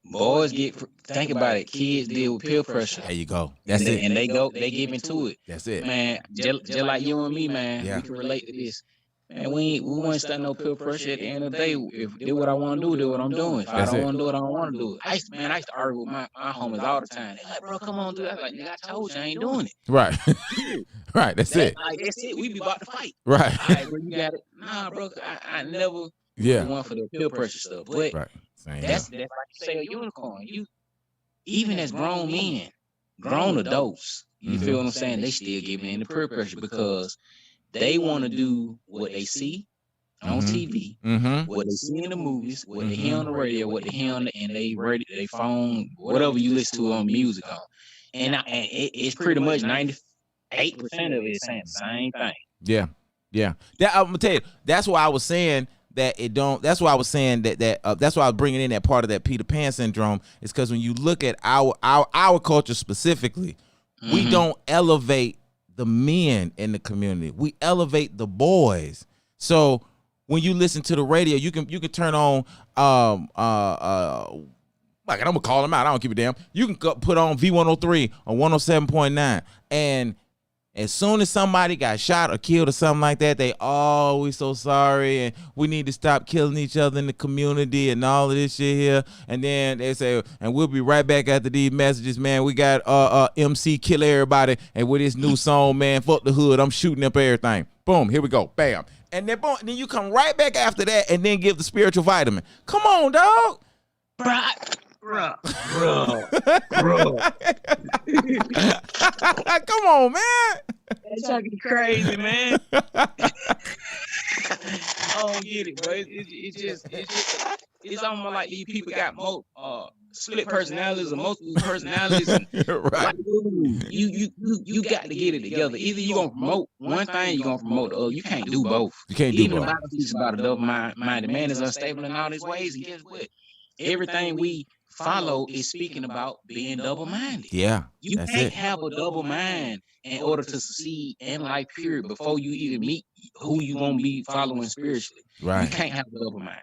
Boys think about it. Kids deal with peer pressure. There you go. That's it. And they give into it. That's it. Man, just like you and me, man, we can relate to this. Man, we won't stand no peer pressure at the end of the day. If do what I want to do what I'm doing. If I don't want to do it, I don't want to do it. I used to argue with my homies all the time. They're like, bro, come on, do that. Like, nigga, I told you I ain't doing it. Right. Right, that's it. Like, that's it. We be about to fight. Right. All right, bro, you got it. Nah, bro, I never went for the peer pressure stuff. But that's like you say, a unicorn. You, even as grown men, grown adults, you feel what I'm saying? They still giving in the peer pressure because they want to do what they see on TV, what they see in the movies, what they hear on the radio, what they hear on they phone, whatever you listen to on music on. And it's pretty much 98% of it saying the same thing. Yeah. I'm gonna tell you, that's why I was saying that it don't. That's why I was saying that that's why I was bringing in that part of that Peter Pan syndrome. Is because when you look at our culture specifically, we don't elevate the men in the community. We elevate the boys. So when you listen to the radio, you can turn on like, I'm gonna call them out. I don't give a damn. You can put on V103 or 107.9, and as soon as somebody got shot or killed or something like that, they always so sorry and we need to stop killing each other in the community and all of this shit here. And then they say, and we'll be right back after these messages, man. We got MC Kill Everybody, and with this new song, man, fuck the hood, I'm shooting up everything. Boom, here we go, bam. And then boom, then you come right back after that and then give the spiritual vitamin. Come on, dog. Bro. Come on, man. That's fucking crazy, man. I don't get it, bro. It's almost like these people got split personalities or multiple personalities. Right. Like, you got to get it together. Either you gonna promote one thing, you gonna promote the other. You can't do both. You can't do both. Even about a double-minded man is unstable in all his ways, and guess what? Everything we follow is speaking about being double-minded. Yeah. You That's can't it. have a double mind in order to succeed in life, period, before you even meet who you gonna be following spiritually. Right. You can't have a double mind.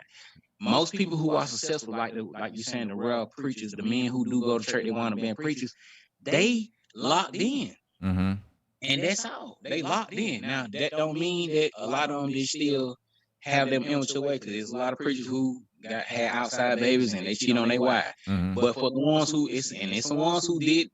Most people who are successful, like you saying, the real preachers, the men who do go to church, they want to be preachers, they locked in. Mm-hmm. And that's all. They locked in. Now, that don't mean that a lot of them just still have them immature way, because there's a lot of preachers who had outside babies and they cheat on their wife. Mm-hmm. But for the ones who it's the ones who did,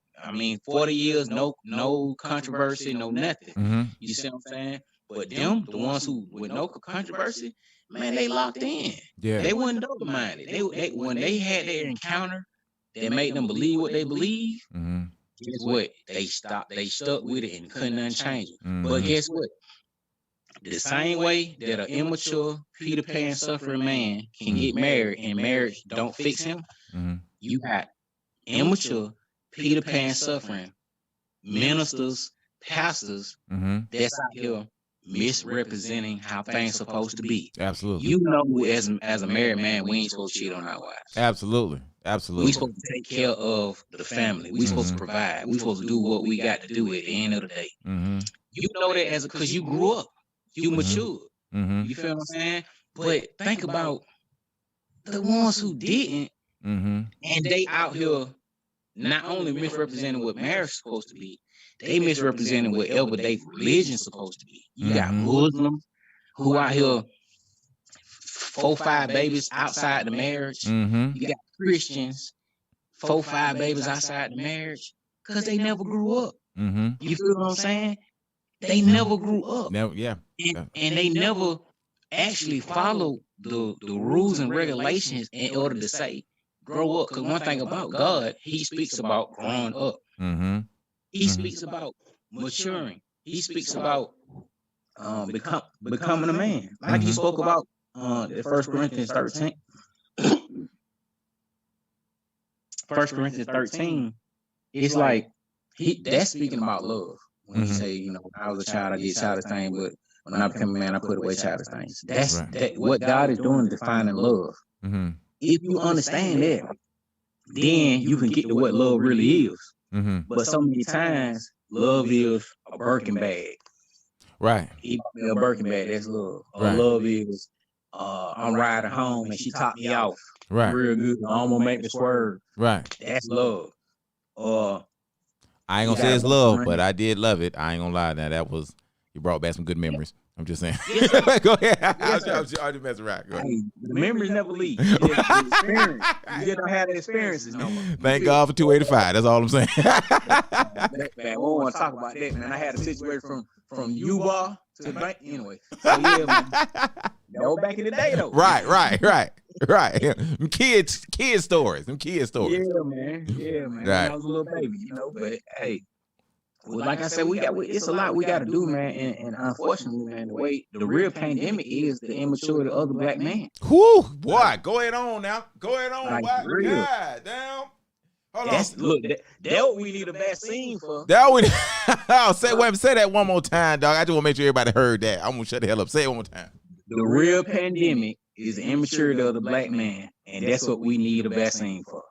40 years, no controversy, no nothing. Mm-hmm. You see what I'm saying? But them, the ones who with no controversy, man, they locked in. Yeah. They wasn't double-minded. They when they had their encounter that made them believe what they believe. Mm-hmm. Guess what? They stuck with it and couldn't unchange it. Mm-hmm. But guess what? The same way that an immature, Peter Pan suffering man can get married and marriage don't fix him, Mm-hmm. you got immature, Peter Pan suffering ministers, pastors Mm-hmm. that's out here misrepresenting how things supposed to be. Absolutely. You know, as a married man, we ain't supposed to cheat on our wives. Absolutely. Absolutely. We supposed to take care of the family. We supposed to provide. We supposed to do what we got to do at the end of the day. Mm-hmm. You know that because you grew up, you matured. Mm-hmm. You feel what I'm saying? But think about the ones who didn't, Mm-hmm. and they out here not only misrepresenting what marriage is supposed to be, they misrepresenting whatever their religion is supposed to be. You got Muslims who out here 4-5 babies outside the marriage. Mm-hmm. You got Christians 4-5 babies outside the marriage because they never grew up. Mm-hmm. You feel what I'm saying? They never grew up. Never, yeah. And they never actually followed the rules and regulations in order to say, grow up. Because one thing about God, he speaks about growing up. Mm-hmm. He speaks about maturing. He speaks about becoming a man. Like he spoke about the 1 Corinthians 13. 1 Corinthians 13, it's like that's speaking about love. When he say, when I was a child, I did childish things, but when I became a man, I put away childish things. That's that what God is doing, defining love. Mm-hmm. If you understand that, then you can get to what love really is. Mm-hmm. But so many times, love is a Birkin bag. Right. A Birkin bag, that's love. Right. Love is I'm riding home and she topped me off. Right. Real good. I'm gonna make me swerve. Right. That's love. I ain't gonna say it's love, but I did love it. I ain't gonna lie. Now you brought back some good memories. I'm just saying. Yes, Go ahead. Yes, I'm just messing around. Go ahead. Hey, the memories never leave. You just don't have the experiences no more. Thank God for 285. That's all I'm saying. Man, we don't want to talk about that, man. I had a situation from U-Bar to the bank. Anyway, so yeah, man. That was back in the day, though. Right. Them kids stories. Yeah, man. Right. When I was a little baby, but hey. Well, like I said, it's a lot we got to do, man. And unfortunately, man, the real pandemic is the immaturity of the black man. Whoo, boy, go ahead on now. Go ahead on, Like, boy. real. God damn. Hold on. Look, that what we need a vaccine for. That would say that one more time, dog. I just want to make sure everybody heard that. I'm gonna shut the hell up. Say it one more time. The real pandemic is the immaturity of the black man, and that's what we need a vaccine for.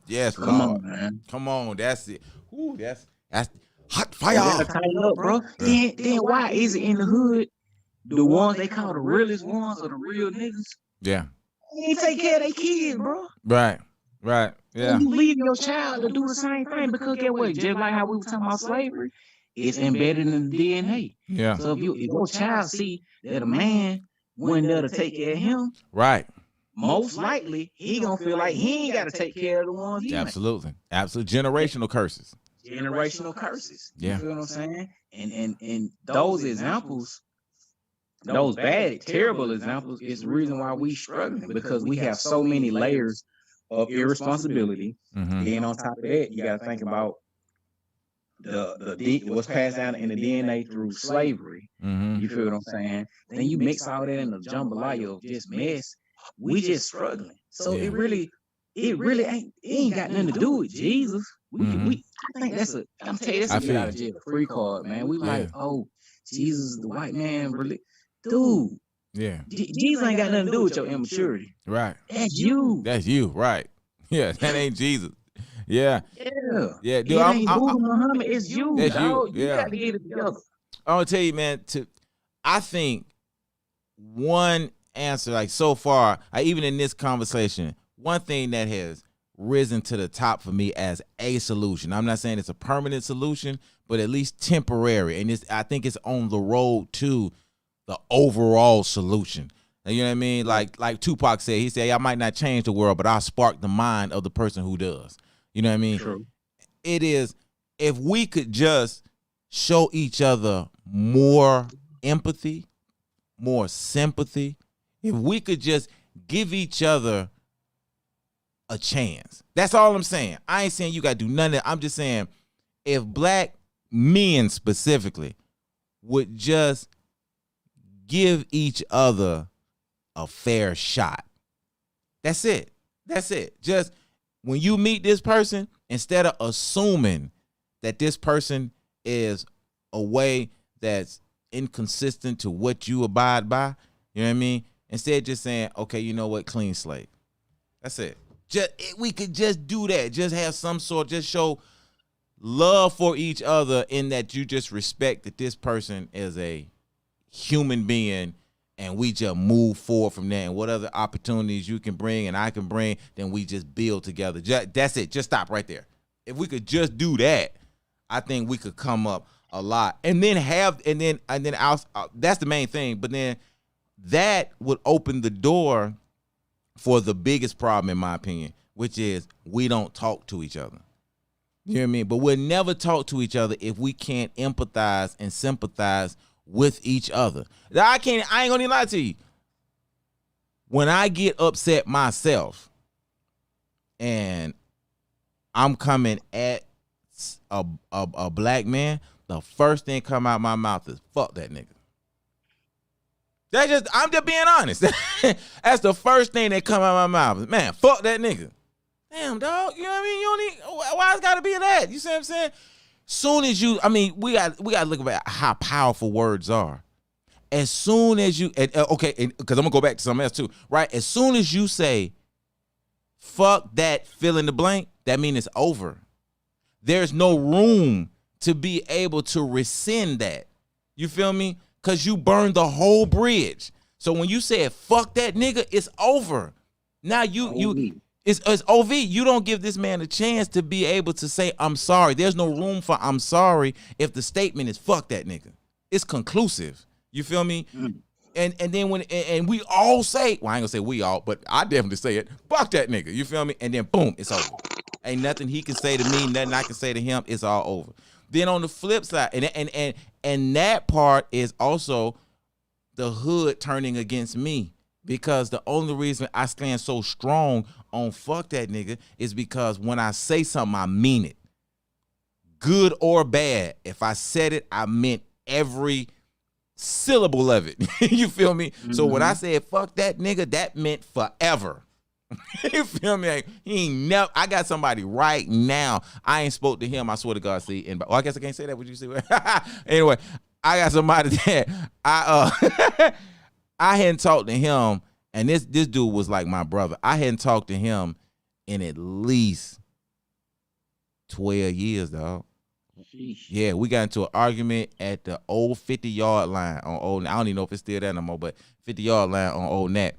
Yes, Come Lord. on, man. Come on, that's it. Ooh, that's hot fire. Tighten up, bro. Then why is it in the hood the ones they call the realest ones are the real niggas? Yeah. They ain't take care of their kids, bro. Right. Yeah. You leave your child to do the same thing because get what? Just like how we were talking about slavery, it's embedded in the DNA. Yeah. So if your child see that a man wasn't there to take care of him, right, most likely he gonna feel like he ain't got to take care of the ones he absolutely generational curses. Generational curses. Yeah. You feel what I'm saying? And those examples, those bad, terrible examples, is the reason why we struggling, because we have so many layers of irresponsibility. Mm-hmm. Then on top of that, you got to think about what's passed down in the DNA through slavery. Mm-hmm. You feel what I'm saying? Then you mix all that in a jambalaya of just mess. We just struggling. So it really ain't got nothing to do with Jesus. I think that's I'm telling you, that's a get out of jail free card, man. We like, oh, Jesus is the white man, really, dude. Yeah. Jesus ain't got nothing to do with your immaturity. Right. That's you. That's you. Right. Yeah, that ain't Jesus. Yeah. Yeah. Dude, It ain't Buddha Muhammad. It's you, That's dog. you. You got to get it together. I'm gonna tell you, man. I think one answer, like so far, even in this conversation, one thing that has risen to the top for me as a solution. I'm not saying it's a permanent solution, but at least temporary. And I think it's on the road to the overall solution. You know what I mean? Like Tupac said, he said, I might not change the world, but I'll spark the mind of the person who does. You know what I mean? True. It is, if we could just show each other more empathy, more sympathy, if we could just give each other a chance. That's all I'm saying. I ain't saying you got to do none of that. I'm just saying if black men specifically would just give each other a fair shot. That's it. That's it. Just when you meet this person, instead of assuming that this person is a way that's inconsistent to what you abide by, you know what I mean? Instead just saying, okay, you know what? Clean slate. That's it. We could just do that. Just have some sort, just show love for each other in that you just respect that this person is a human being, and we just move forward from there. And what other opportunities you can bring and I can bring, then we just build together. That's it. Just stop right there. If we could just do that, I think we could come up a lot. And then that's the main thing. But then that would open the door for the biggest problem, in my opinion, which is we don't talk to each other. You know what I mean? But we'll never talk to each other if we can't empathize and sympathize with each other. I ain't gonna even lie to you. When I get upset myself and I'm coming at a black man, the first thing come out my mouth is fuck that nigga. I'm just being honest. That's the first thing that come out my mouth. Man, fuck that nigga. Damn, dog. You know what I mean? You don't need, why it's gotta be that? You see what I'm saying? Soon as we got to look at how powerful words are. As soon as you, because I'm gonna go back to something else too, right? As soon as you say, fuck that, fill in the blank, that means it's over. There's no room to be able to rescind that. You feel me? Because you burned the whole bridge. So when you say fuck that nigga, it's over. Now it's OV. You don't give this man a chance to be able to say, I'm sorry. There's no room for I'm sorry if the statement is fuck that nigga. It's conclusive. You feel me? And then when we all say, well, I ain't gonna say we all, but I definitely say it, fuck that nigga. You feel me? And then boom, it's over. Ain't nothing he can say to me, nothing I can say to him. It's all over. Then on the flip side, and that part is also the hood turning against me, because the only reason I stand so strong on fuck that nigga is because when I say something, I mean it. Good or bad. If I said it, I meant every syllable of it. You feel me? Mm-hmm. So when I said fuck that nigga, that meant forever. You feel me? Like, he ain't never. I got somebody right now. I ain't spoke to him. I swear to God. See, and I guess I can't say that. Would you see? Anyway, I got somebody that I hadn't talked to him, and this dude was like my brother. I hadn't talked to him in at least 12 years, dog. Sheesh. Yeah, we got into an argument at the old 50-yard line on Old. I don't even know if it's still there no more, but 50-yard line on Old Nat.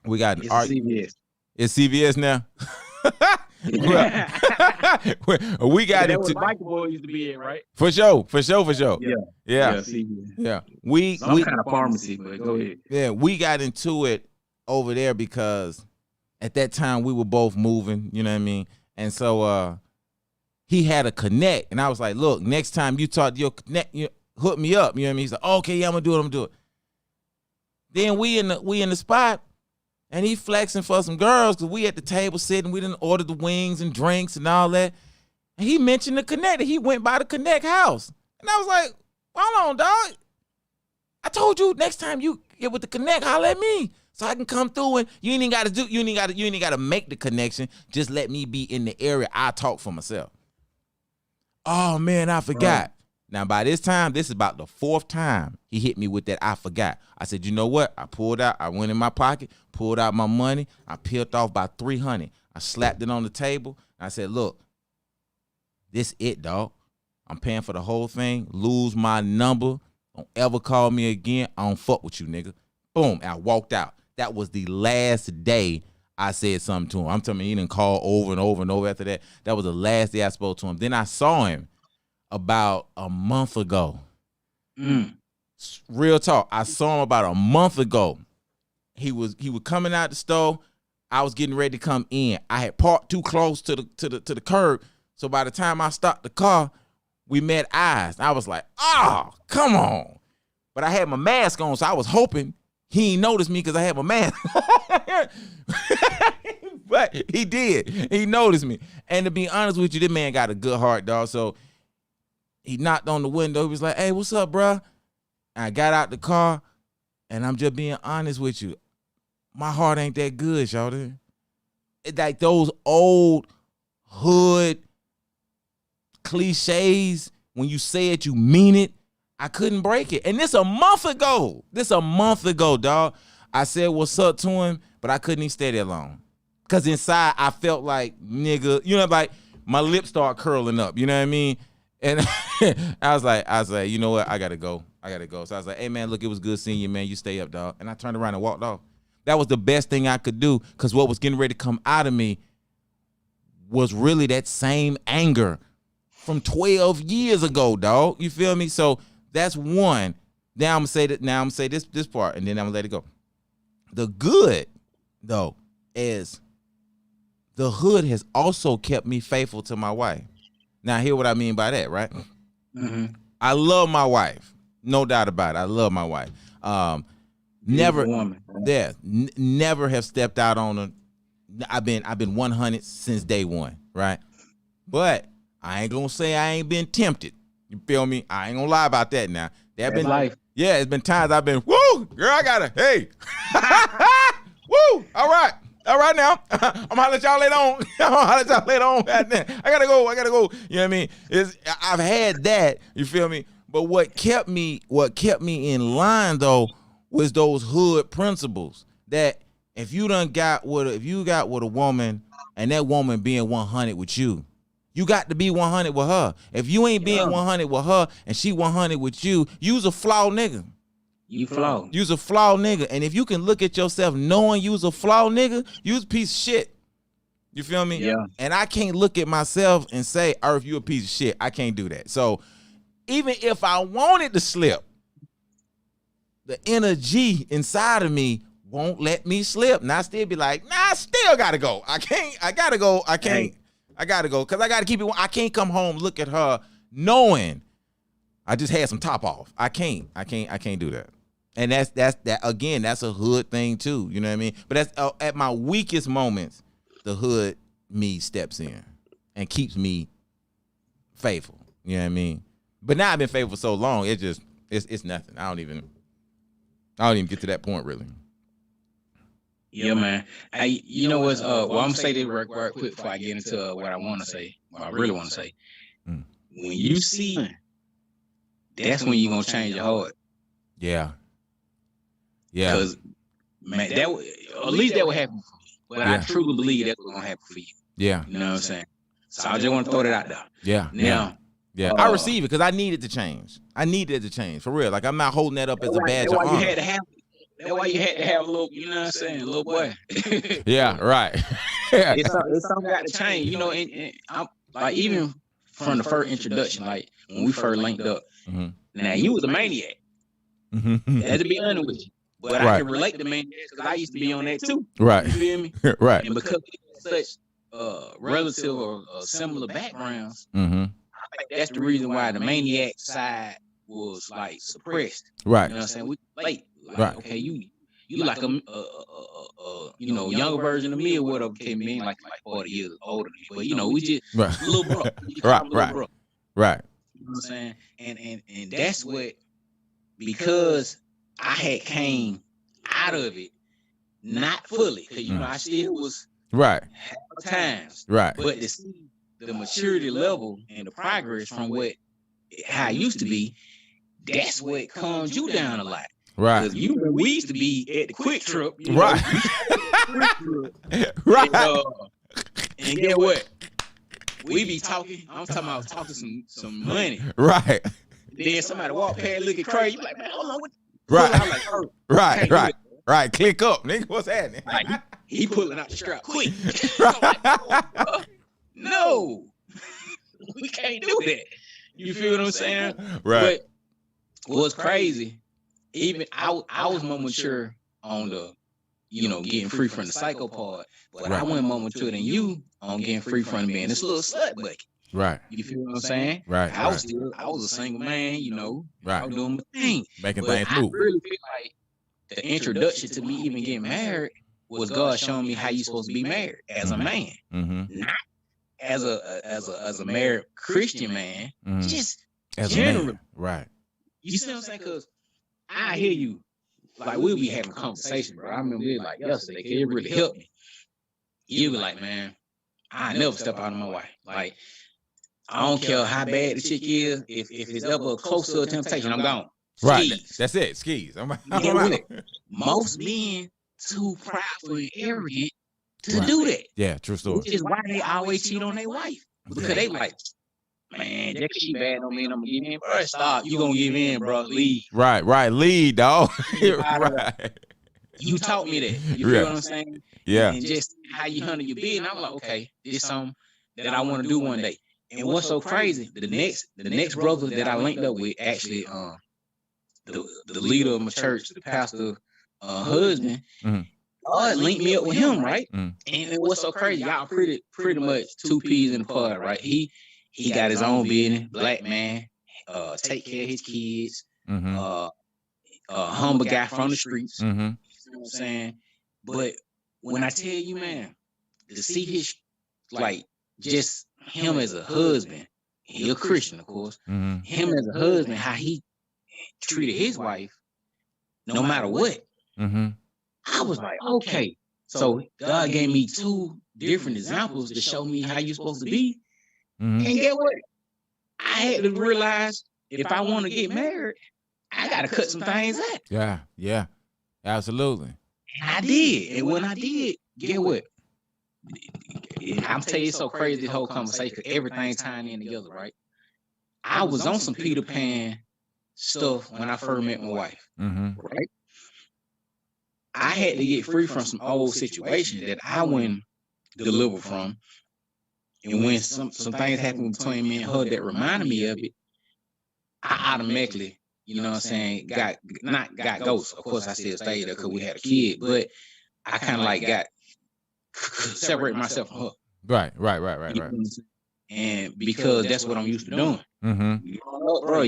We got an argument. It's CVS now. We got into. Mike Boy used to be in, right? For sure. Yeah. We kind of pharmacy, but go ahead. Yeah, we got into it over there because at that time we were both moving. You know what I mean? And so he had a connect, and I was like, "Look, next time you talk to your connect, you hook me up." You know what I mean? He's like, "Okay, yeah, I'm gonna do it. Then we in the spot. And he flexing for some girls because we at the table sitting. We didn't order the wings and drinks and all that. And he mentioned the Connect. He went by the Connect house. And I was like, hold on, dog. I told you next time you get with the Connect, holler at me so I can come through, and you ain't got to make the connection. Just let me be in the area. I talk for myself. Oh man, I forgot. Right. Now, by this time, this is about the 4th time he hit me with that I forgot. I said, you know what? I went in my pocket, pulled out my money. I peeled off about $300. I slapped it on the table. I said, look, this it, dog. I'm paying for the whole thing. Lose my number. Don't ever call me again. I don't fuck with you, nigga. Boom. I walked out. That was the last day I said something to him. I'm telling you, he didn't call over and over and over after that. That was the last day I spoke to him. Then I saw him about a month ago. Real talk. I saw him about a month ago. He was coming out the store. I was getting ready to come in. I had parked too close to the curb. So by the time I stopped the car, we met eyes. I was like, oh, come on. But I had my mask on, so I was hoping he ain't noticed me because I had my mask. But he did. He noticed me. And to be honest with you, this man got a good heart, dog. So he knocked on the window. He was like, hey, what's up, bro? I got out the car, and I'm just being honest with you. My heart ain't that good, y'all. It's like those old hood cliches. When you say it, you mean it. I couldn't break it. And this a month ago, dog. I said what's up to him, but I couldn't even stay there long. Because inside, I felt like, nigga, you know, like my lips start curling up. You know what I mean? And I was like, you know what? I got to go. So I was like, hey, man, look, it was good seeing you, man. You stay up, dog. And I turned around and walked off. That was the best thing I could do, because what was getting ready to come out of me was really that same anger from 12 years ago, dog. You feel me? So that's one. Now I'm gonna say this part, and then I'm gonna let it go. The good, though, is the hood has also kept me faithful to my wife. Now, hear what I mean by that, right? Mm-hmm. I love my wife, no doubt about it. I love my wife. Never have stepped out on her. I've been 100 since day one, right? But I ain't gonna say I ain't been tempted. You feel me? I ain't gonna lie about that now. That's been life. Yeah, it's been times I've been, woo, girl, I gotta, hey. Woo, all right now. I'm gonna holler at y'all later on. I gotta go. You know what I mean? I've had that, you feel me? But what kept me in line though was those hood principles that if you got with a woman and that woman being 100 with you, you got to be 100 with her. If you ain't being 100 with her and she 100 with you, you's a flawed nigga. You's a flawed nigga. And if you can look at yourself knowing you's a flawed nigga, you's a piece of shit. You feel me? Yeah. And I can't look at myself and say, Earth, you a piece of shit. I can't do that. So even if I wanted to slip, the energy inside of me won't let me slip. And I still be like, nah, I still gotta go. I gotta go. Cause I gotta keep it. I can't come home, look at her knowing I just had some top off. I can't do that. And that's again, that's a hood thing too. You know what I mean? But that's at my weakest moments, the hood me steps in and keeps me faithful. You know what I mean? But now I've been faithful for so long, it's nothing. I don't even get to that point really. Yeah, man. You know what's well, I'm gonna say this real quick before I get into what I want to say, what I really want to say. When you see, that's when you're gonna change your heart. Yeah. Because man, that at least that would happen for me. But I truly believe that's what's gonna happen for you. Yeah. You know what I'm saying? So I just want to throw that out there. Yeah. Now. Yeah, I receive it because I needed to change. For real. Like I'm not holding that up as a badge of honor. That's why you had to have a little, you know what I'm saying, a little boy. Yeah, right. It's something got to change, you know. And I'm like, even from the first introduction, like when we first linked up. Mm-hmm. Now you was a maniac. Mm-hmm. Had to be honest with you, but I can relate to maniacs because I used to be on that too. Right. You feel me? Right. And because we had such relative or similar backgrounds, that's the reason why the maniac side was like suppressed. Right. You know what I'm saying? We late. Like, right. Okay, you like a you know, younger version of me or whatever came in like 40 years older than me. But you know, we just little bro. Right. Bro. Right. You know what I'm saying? And that's what, because I had came out of it, not fully, because you know I still was right times. Right. But to see the maturity level and the progress from how I used to be, that's what calms you down a lot. Right. We used to be at the Quick Trip. Right. Right. And get what? We be talking. I'm talking about talking some money. Right. Then somebody walk past, looking crazy. You like, man, hold on. Right. I'm like, oh, Right. Click up, nigga. What's happening? Like, he pulling out the strap quick. Right. Like, no, we can't do that. You feel what I'm saying? Right. But what's crazy, even I was more mature on the, getting free from the psycho part, but I went more mature than you on getting free from being this little slut bucket. Right. You feel what I'm saying? Right. I was a single man, Right. I was doing my thing. Making But things I move. really feel like the introduction to me even getting married was God showing me how you supposed to be married as a man, not as a married Christian man, just as generally. a man. Right. You see what I'm saying? Because I hear you. Like, we'll be having a conversation, bro. I remember it like yesterday, because it really helped me. You be like, man, I never step out on my wife. Like, I don't care how bad the chick is. If it's ever close to a temptation, I'm gone. Right. Skis. That's it. Skis. I'm out. Most men too prideful and arrogant to do that. Yeah, true story. Which is why they always cheat on their wife. Because they like, man, that she bad don't mean I'm gonna give in. Bro, stop. You gonna give in, bro. Leave. Right. Lead, dog. Right. You taught me that. You feel what I'm saying? Yeah. And just how you handle your business. I'm like, okay, this is something that I want to do one day. And what's so crazy? The next brother that I linked up with, actually, the leader of my church, the pastor husband, linked me up with him, right? And what's so crazy? Y'all pretty much two peas in the pod, right? He got his own business, black man, take care of his kids, humble guy from the streets. You know what I'm saying? But when I tell you, man, to see his, like, just him as a husband, he a Christian, of course, him as a husband, how he treated his wife, no matter what, I was like, okay. So God gave me two different examples to show me how you're supposed to be. And get what? I had to realize if I want to get married, I got to cut some things out. Yeah. Absolutely. And I did. And when I did, get what? I'm telling you, it's so crazy, this whole conversation, because everything's tying in together, right? I was on some Peter Pan stuff when I first met my wife, right? I had to get free from some old situations that I wouldn't deliver from. And when some things happened between me and her that reminded me of it, I automatically, you know what I'm saying, got ghosts. Of course, I still stayed there because we had a kid, but I kind of like got separate myself from her. Right. And because that's what I'm used to doing. Bro,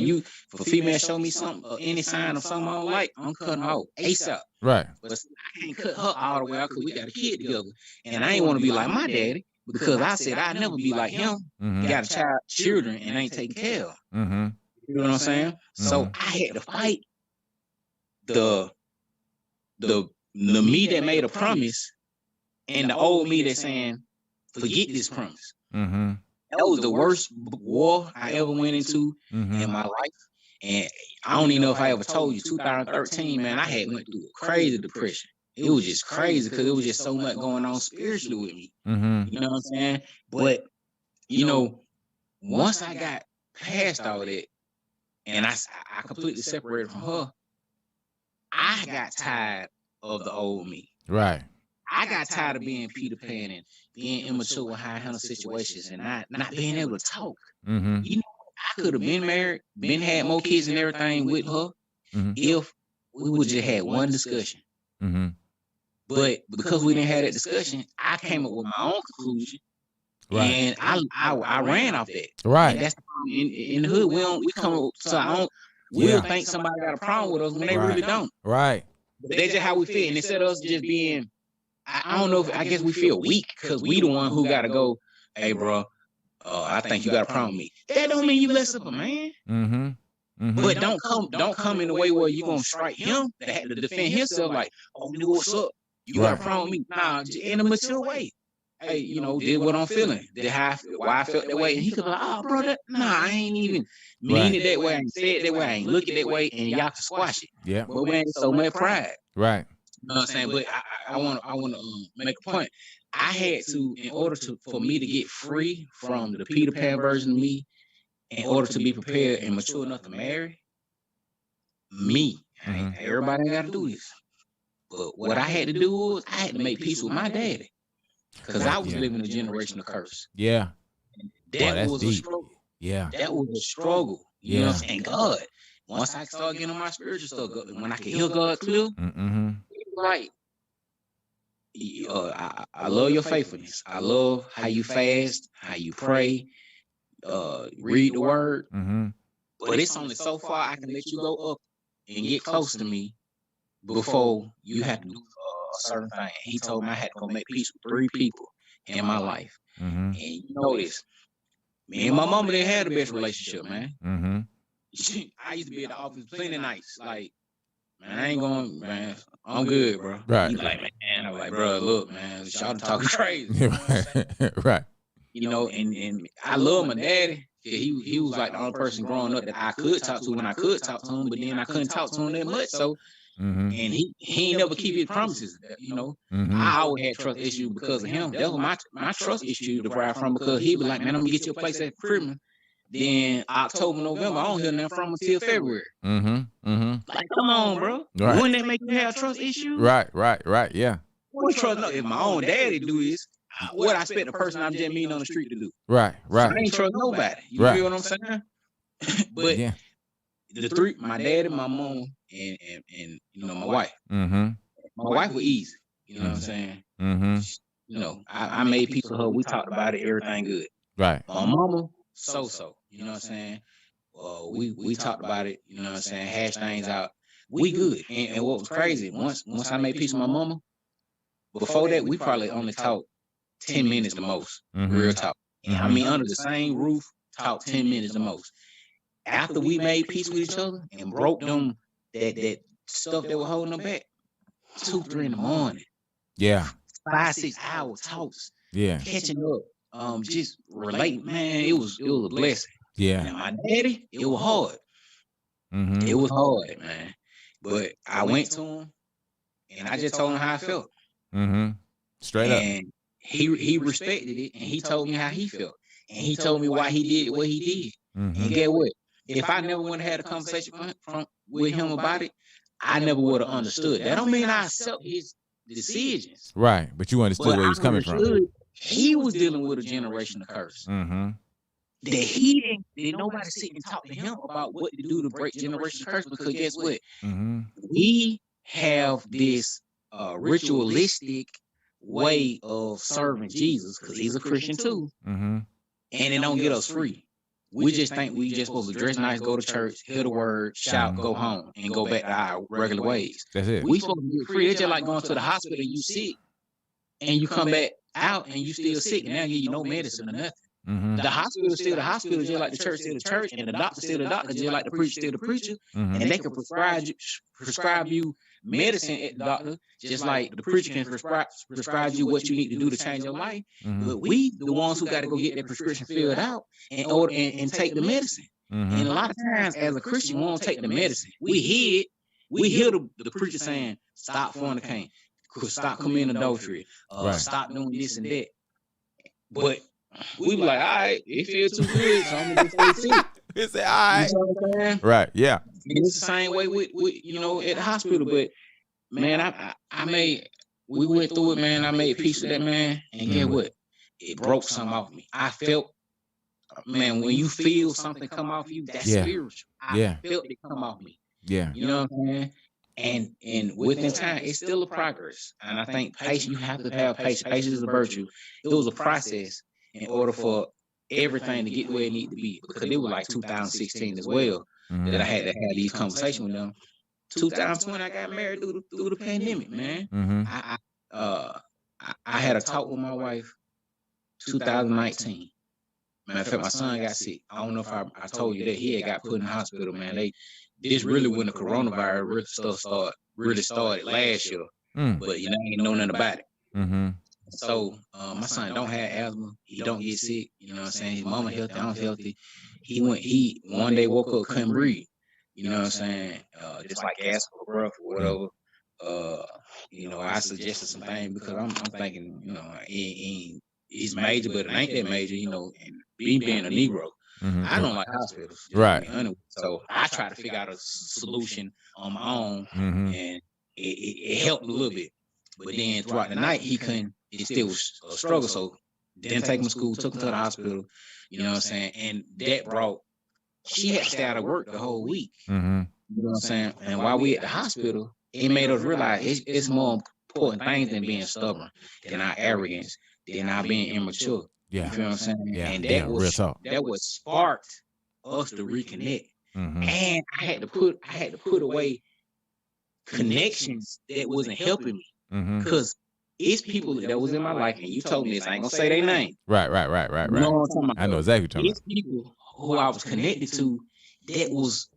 for females show me something, any sign of something I don't like, I'm cutting off ASAP. Right. But I can't cut her all the way out because we got a kid together. And I ain't want to be like my daddy, because I said I'd never be like him. Got children and ain't taking care of. You know what I'm saying? So I had to fight the me that made a promise and the old me that's saying, forget this promise. That was the worst war I ever went into in my life. And I don't even know if I ever told you, 2013, man, I had went through a crazy depression. It was just crazy because it was just so much going on spiritually with me. You know what I'm saying? But, once I got past all that and I completely separated from her, I got tired of the old me. Right. I got tired of being Peter Pan and being immature with how I handle situations and not being able to talk. I could have been married, had more kids and everything with her if we would just had one discussion. But because we didn't have that discussion, I came up with my own conclusion. Right. And I ran off that. Right. And that's the problem. In the hood, we come up, so we'll think somebody got a problem with us when they really don't. Right. But that's just how we feel. And instead of us just being, I don't know, I guess we feel weak because we the one who got to go, hey, bro, I think you got a problem with me. That don't mean you less of a man. But don't come in the way where you're going to strike him that had to defend himself like, oh, nigga, what's up? You got a problem with me? Nah, in a mature way. Hey, did what I'm feeling. Why I felt that way. And he could be like, oh, brother, nah, I ain't even mean it that way. I ain't say it that way. I ain't look it that way. And y'all can squash it. Yeah. But man, so much pride. Right. You know what I'm saying? But I want to make a point. I had to, in order for me to get free from the Peter Pan version of me, in order to be prepared and mature enough to marry me. Everybody ain't got to do this. But what I had to do was I had to make peace with my daddy, because I was living a generational curse. Yeah. That was a struggle. Yeah. That was a struggle. You know what I'm saying? God, once I started getting on my spiritual stuff, when I could hear God clear, like, I love your faithfulness. I love how you fast, how you pray, read the word. But it's only so far I can let you go up and get close to me before you have to do a certain thing. He told me I had to go make peace with 3 people in my life. And you know this, me and my mama didn't have the best relationship, man. I used to be at the office plenty of nights, like, man, I ain't going, man, I'm good, bro. Right. He like, man, I'm like, bro, look, man, y'all talking crazy. You know what I'm saying? Right. You know, and I love my daddy. He was like the only person growing up that I could talk to when I could talk to him, but then I couldn't talk to him that much. So, and he ain't never keep his promises. You know, I always had trust issues because of him. That was my trust issue to derived from, because he be like, man, I'm gonna get you a place at Freeman. Then October, November, I don't hear nothing from him until February. Like, come on, bro. Right. Wouldn't that make you have trust issues? Right. Yeah. What trust? If my own daddy do this, what I expect the person I'm just meeting on the street to do? Right. I ain't trust nobody. You feel what I'm saying? But the 3, my daddy, my mom, and you know, my wife. My wife was easy. You know what I'm saying? You know, I made peace with her. We talked about it. Everything good. Right. My mama, so. You know what I'm saying? We talked about it. You know what I'm saying? Hash things out. We good. And what was crazy, once I made peace with my mama, before that, we probably only talked 10 minutes the most. Real talk. And I mean, under the same roof, talk 10 minutes the most. After we made peace with each other and broke them that stuff that was holding them back, 2, 3 in the morning. Yeah. 5, 6 hours talks. Yeah. Catching up. Just relating. Man, it was a blessing. Yeah. And my daddy, it was hard. It was hard, man. But I went to him and I just told him how I felt. Straight up. And he respected it, and he told me how he felt. And he told me why he did what he did. And get what? If I never would have had a conversation with him about it, I never would have understood. That don't mean I accept his decisions. Right. But you understood where he was coming from. He was dealing with a generational curse. That he didn't nobody sit and talk to him about what to do to break generational curse, because guess what? We have this ritualistic way of serving Jesus, because he's a Christian too. And it don't get us free. We just think we just supposed to dress nice, go to church, hear the word, shout, go home, and go back to our regular ways. That's it. We supposed to get free. It's just like going to the hospital and you sick, and you come back out and you still sick, and now give you no medicine or nothing. The hospital is still the hospital, just like the church still the church, and the doctor still the doctor, just like the preacher still the preacher. And they can prescribe you medicine at the doctor, just like the preacher can prescribe you what you need to do to change your life. But we, the ones who got to go get that prescription filled out and take the medicine. And a lot of times, as a Christian, we won't take the medicine. We hear the preacher saying, "Stop fornicating, stop committing adultery, stop doing this and that." But we be like, all right, it feels too good, so I'm gonna just stay sick. It's all right. You know what I'm saying? Right, yeah. It's the same way with you know, at the hospital. But man, we went through it, man. I made peace with that man, and get what? It broke something off me. I felt, man, when you feel something come off you, that's spiritual. I felt it come off me. Yeah. You know what I'm saying? And within time, it's still a progress. And I think patience, you have to have patience. Patience is a virtue. It was a process in order for everything to get where it needed to be. Because it was like 2016 as well that I had to have these conversations with them. 2020, I got married through the pandemic, man. I had a talk with my wife 2019. Matter of fact, my son got sick. I don't know if I told you that he had got put in the hospital, man. This really when the coronavirus stuff started last year. But you know, I didn't know nothing about it. So my son don't have asthma. He don't get sick. You know what I'm saying? His mama healthy, I'm healthy. He one day woke up, couldn't breathe. You know what I'm saying? Just like gasping for breath or whatever. I suggested some things because I'm thinking, it's major, but it ain't that major, and me being a Negro, I don't like hospitals. Right. So I try to figure out a solution on my own, and it helped a little bit. But then throughout the night, he couldn't. It still was a struggle. So didn't take him to school, took him to the hospital. You know what I'm saying? And that brought. She had to stay out of work the whole week. You know what I'm saying? And while we at the hospital, it made us realize it's more important things than being stubborn, than our arrogance, than our being immature. Yeah. You feel what I'm saying? Yeah. And that was sparked us to reconnect. And I had to put away connections that wasn't helping me. Because it's people that was in my life, and you told me this, I ain't gonna say their name. Right. You know what I'm talking about? I know exactly what you're talking it's people who I was connected to that was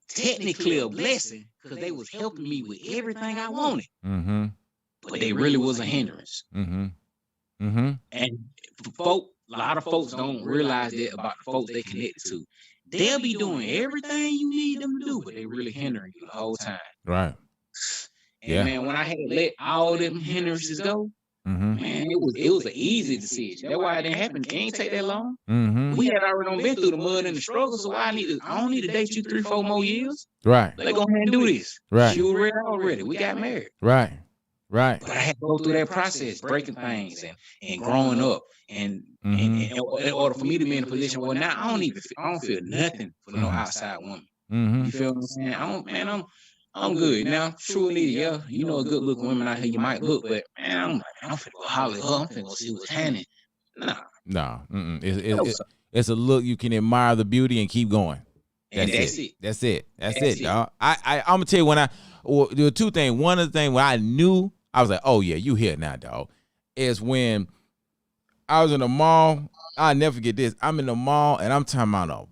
technically a blessing because they was helping me with everything I wanted. But they really was a hindrance. And a lot of folks don't realize that about the folks they connected to. They'll be doing everything you need them to do, but they really hindering you the whole time. Right. And man, when I had to let all them hindrances go, man, it was an easy decision. That's why it didn't happen. It ain't take that long. We had already been through the mud and the struggle, so I don't need to date you 3-4 more years. Right. Let's go ahead and do this. Right. She was ready already. We got married. Right. But I had to go through that process, breaking things and growing up, and in order for me to be in a position where now I don't feel nothing for no outside woman. You feel what I'm saying? I'm good now. Surely, yeah, a good looking woman out here you might look, but man, I'm finna go holler at her. I'm finna go see what's happening. No. It's a look you can admire the beauty and keep going. That's it, dog. I'm gonna tell you there were two things. One of the things when I knew, I was like, oh yeah, you here now, dog, is when I was in the mall. I'll never forget this. I'm in the mall and I'm talking about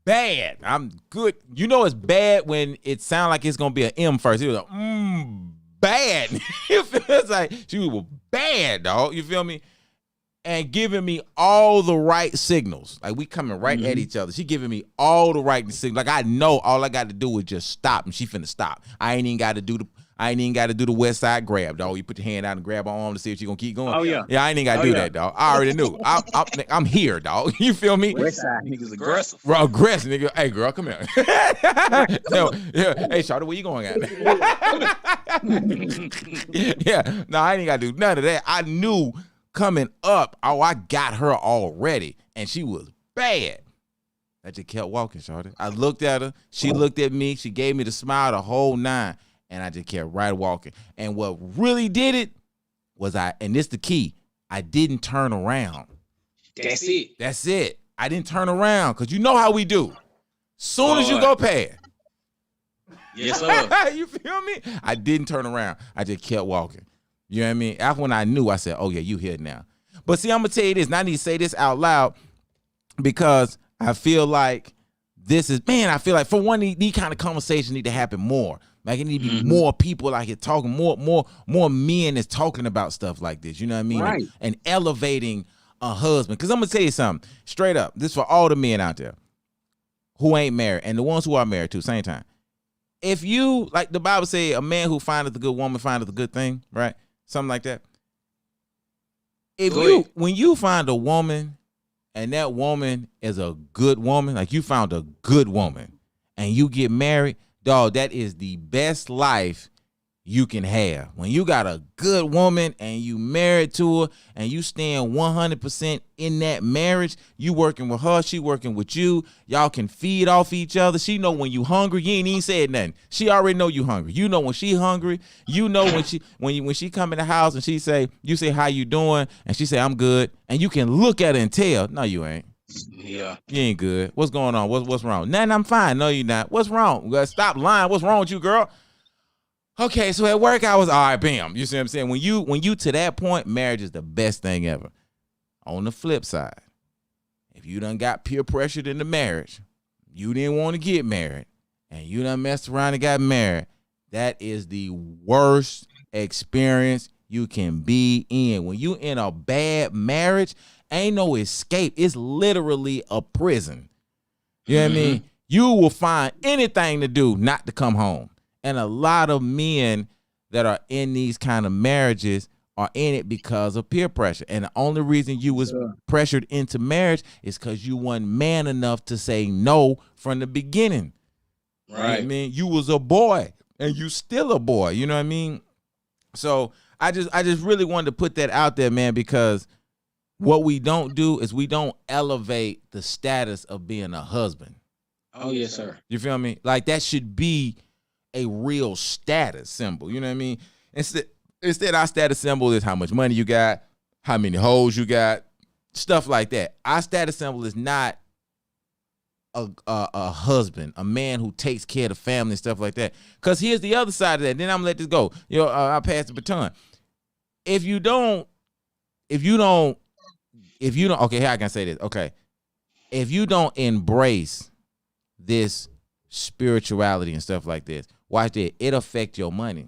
bad. I'm good. It's bad when it sounds like it's gonna be an M first. It was like, bad. It feels like she was bad, dog. You feel me? And giving me all the right signals. Like we coming right at each other. She giving me all the right signals. Like I know all I got to do is just stop, and she finna stop. I ain't even got to do the West Side grab, dog. You put your hand out and grab her arm to see if she gonna keep going. Oh yeah. Yeah, I ain't even got to do that, dog. I already knew. I'm here, dog. You feel me? West Side niggas aggressive. Bro, aggressive, nigga. Hey, girl, come here. Hey, Shawty, where you going at? Yeah. No, I ain't got to do none of that. I knew coming up, I got her already, and she was bad. I just kept walking, Shawty. I looked at her. She looked at me. She gave me the smile, the whole 9. And I just kept right walking. And what really did it was and this the key, I didn't turn around. That's it. I didn't turn around because you know how we do. Soon as you go past. Yes, sir. You feel me? I didn't turn around. I just kept walking. You know what I mean? After when I knew, I said, oh, yeah, you here now. But see, I'm going to tell you this, and I need to say this out loud because I feel like I feel like for one, these kind of conversations need to happen more. Like it need to be more people out here talking, more men that's talking about stuff like this. You know what I mean? Right. And elevating a husband. Because I'm going to tell you something straight up. This is for all the men out there who ain't married and the ones who are married too, same time. If you, like the Bible say, a man who findeth a good woman findeth a good thing, right? Something like that. When you find a woman and that woman is a good woman, like you found a good woman and you get married, dog, that is the best life you can have. When you got a good woman and you married to her and you stand 100% in that marriage, you working with her, she working with you, y'all can feed off each other. She know when you hungry, you ain't even said nothing. She already know you hungry. You know when she hungry, you know when she come in the house and you say how you doing, and she say I'm good, and you can look at her and tell, no you ain't. Yeah. You ain't good. What's going on? What's wrong? Nothing, I'm fine. No, you're not. What's wrong? Stop lying. What's wrong with you, girl? Okay, so at work I was all right, bam. You see what I'm saying? When you to that point, marriage is the best thing ever. On the flip side, if you done got peer pressured into marriage, you didn't want to get married, and you done messed around and got married, that is the worst experience you can be in. When you in a bad marriage, ain't no escape. It's literally a prison. You know what I mean? You will find anything to do not to come home. And a lot of men that are in these kind of marriages are in it because of peer pressure. And the only reason you was pressured into marriage is because you weren't man enough to say no from the beginning. Right. You know what I mean? You was a boy and you still a boy. You know what I mean? So I just really wanted to put that out there, man, because what we don't do is we don't elevate the status of being a husband. Oh, yes, sir. You feel me? Like that should be a real status symbol. You know what I mean? Instead, our status symbol is how much money you got, how many hoes you got, stuff like that. Our status symbol is not a husband, a man who takes care of the family and stuff like that. Because here's the other side of that. Then I'm gonna let this go. I'll pass the baton. If you don't, okay, here I can say this. Okay, if you don't embrace this spirituality and stuff like this, watch that. It affect your money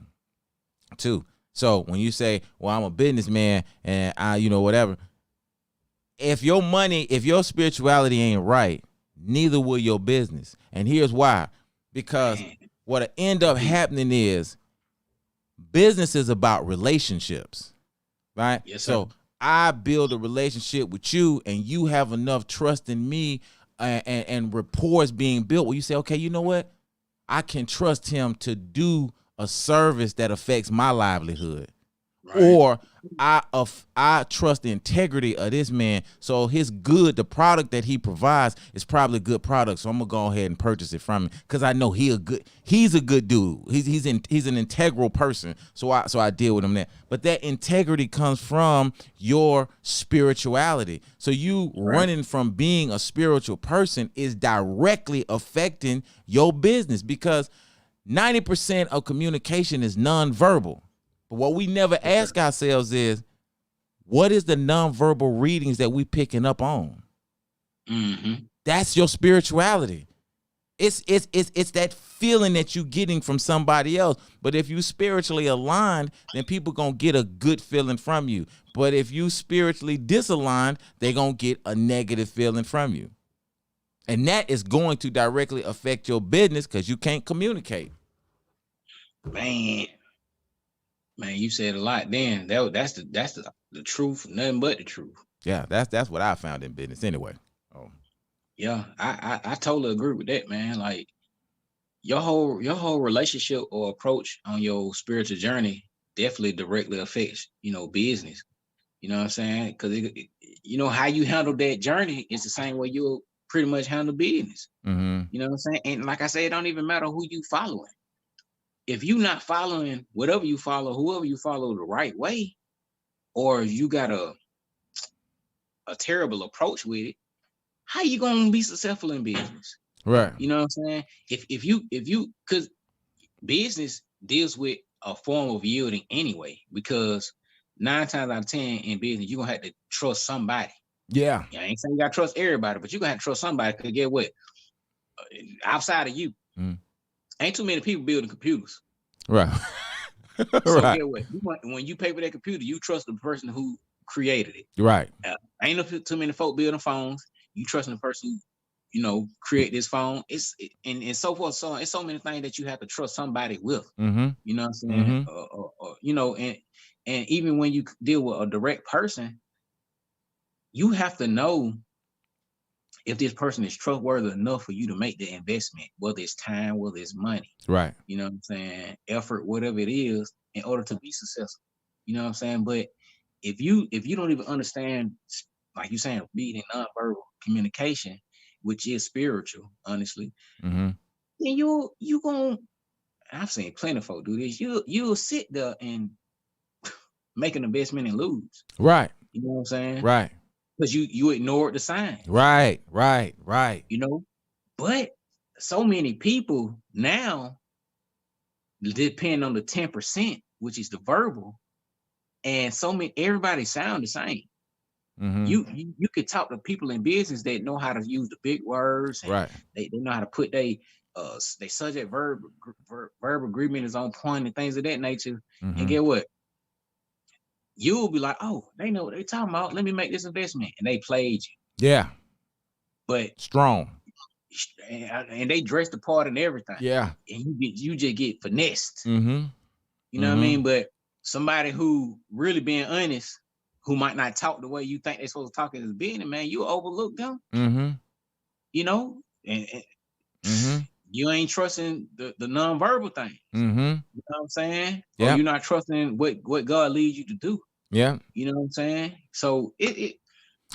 too. So when you say, well, I'm a businessman and I, whatever, if your spirituality ain't right, neither will your business. And here's why. Because what'll end up happening is business is about relationships, right? Yes, sir. So I build a relationship with you and you have enough trust in me and rapport is being built where you say, okay, you know what? I can trust him to do a service that affects my livelihood. Right. Or I trust the integrity of this man. So the product that he provides is probably a good product. So I'm gonna go ahead and purchase it from him because I know he's a good dude. He's an integral person. So I deal with him there. But that integrity comes from your spirituality. So you running from being a spiritual person is directly affecting your business because 90% of communication is nonverbal. But what we never ask ourselves is, what is the nonverbal readings that we picking up on? Mm-hmm. That's your spirituality. It's that feeling that you're getting from somebody else. But if you spiritually aligned, then people gonna get a good feeling from you. But if you spiritually disaligned, they gonna get a negative feeling from you. And that is going to directly affect your business because you can't communicate. Man, you said a lot. Then that's the truth, nothing but the truth. Yeah, that's what I found in business anyway. Oh, yeah, I totally agree with that, man. Like your whole relationship or approach on your spiritual journey definitely directly affects business. You know what I'm saying? Because how you handle that journey is the same way you'll pretty much handle business. Mm-hmm. You know what I'm saying? And like I said, it don't even matter who you following. If you're not following whatever you follow, whoever you follow the right way, or you got a terrible approach with it, how you gonna be successful in business? Right. You know what I'm saying? If you because business deals with a form of yielding anyway, because 9 times out of 10 in business, you're gonna have to trust somebody. Yeah. I ain't saying you gotta trust everybody, but you're gonna have to trust somebody because get what? Outside of you. Ain't too many people building computers. Right. So right. Get what? When you pay for that computer, you trust the person who created it. Right. Ain't too many folk building phones. You trusting the person who, create this phone. And so forth. So it's so many things that you have to trust somebody with. Mm-hmm. You know what I'm saying? Mm-hmm. And even when you deal with a direct person, you have to know if this person is trustworthy enough for you to make the investment, whether it's time, whether it's money. Right. You know what I'm saying? Effort, whatever it is, in order to be successful. You know what I'm saying? But if you don't even understand, like you're saying, reading nonverbal communication, which is spiritual, honestly, mm-hmm. then you gonna, I've seen plenty of folk do this. You'll sit there and make an investment and lose. Right. You know what I'm saying? Right. Because you ignored the signs. Right. But so many people now depend on the 10%, which is the verbal, and everybody sound the same. Mm-hmm. You could talk to people in business that know how to use the big words. And right. They know how to put they subject verb agreement is on point and things of that nature. Mm-hmm. And get what? You'll be like, oh, they know what they're talking about. Let me make this investment. And they played you. Yeah. But strong. And they dress the part and everything. Yeah. And you just get finessed. Mm-hmm. You know what I mean? But somebody who really being honest, who might not talk the way you think they're supposed to talk in the business, man, you overlook them. You know, and you ain't trusting the nonverbal thing. You know what I'm saying? Or you're not trusting what God leads you to do. Yeah. You know what I'm saying? So it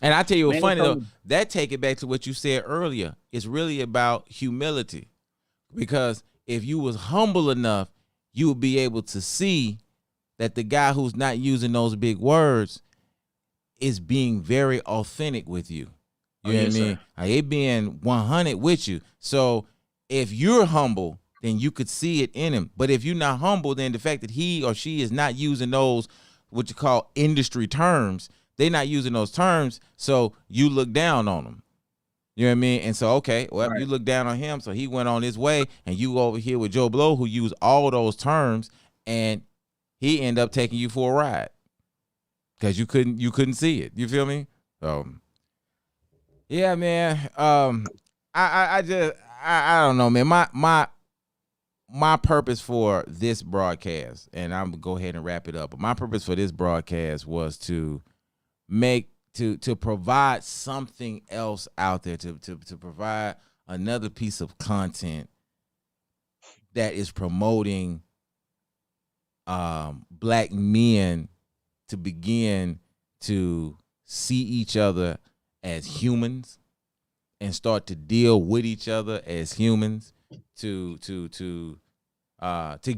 and I tell you what's funny though, that take it back to what you said earlier. It's really about humility. Because if you was humble enough, you would be able to see that the guy who's not using those big words is being very authentic with you. You know what I mean? Like, it being 100 with you. So if you're humble, then you could see it in him. But if you're not humble, then the fact that he or she is not using those, what you call industry terms, they're not using those terms, so you look down on them. You know what I mean? And so, okay, well, you look down on him, so he went on his way, and you over here with Joe Blow, who used all those terms, and he ended up taking you for a ride because you couldn't see it. You feel me? So, yeah, man. I don't know, man. My purpose for this broadcast, and I'm gonna go ahead and wrap it up. But my purpose for this broadcast was to provide something else out there, to provide another piece of content that is promoting black men to begin to see each other as humans and start to deal with each other as humans, to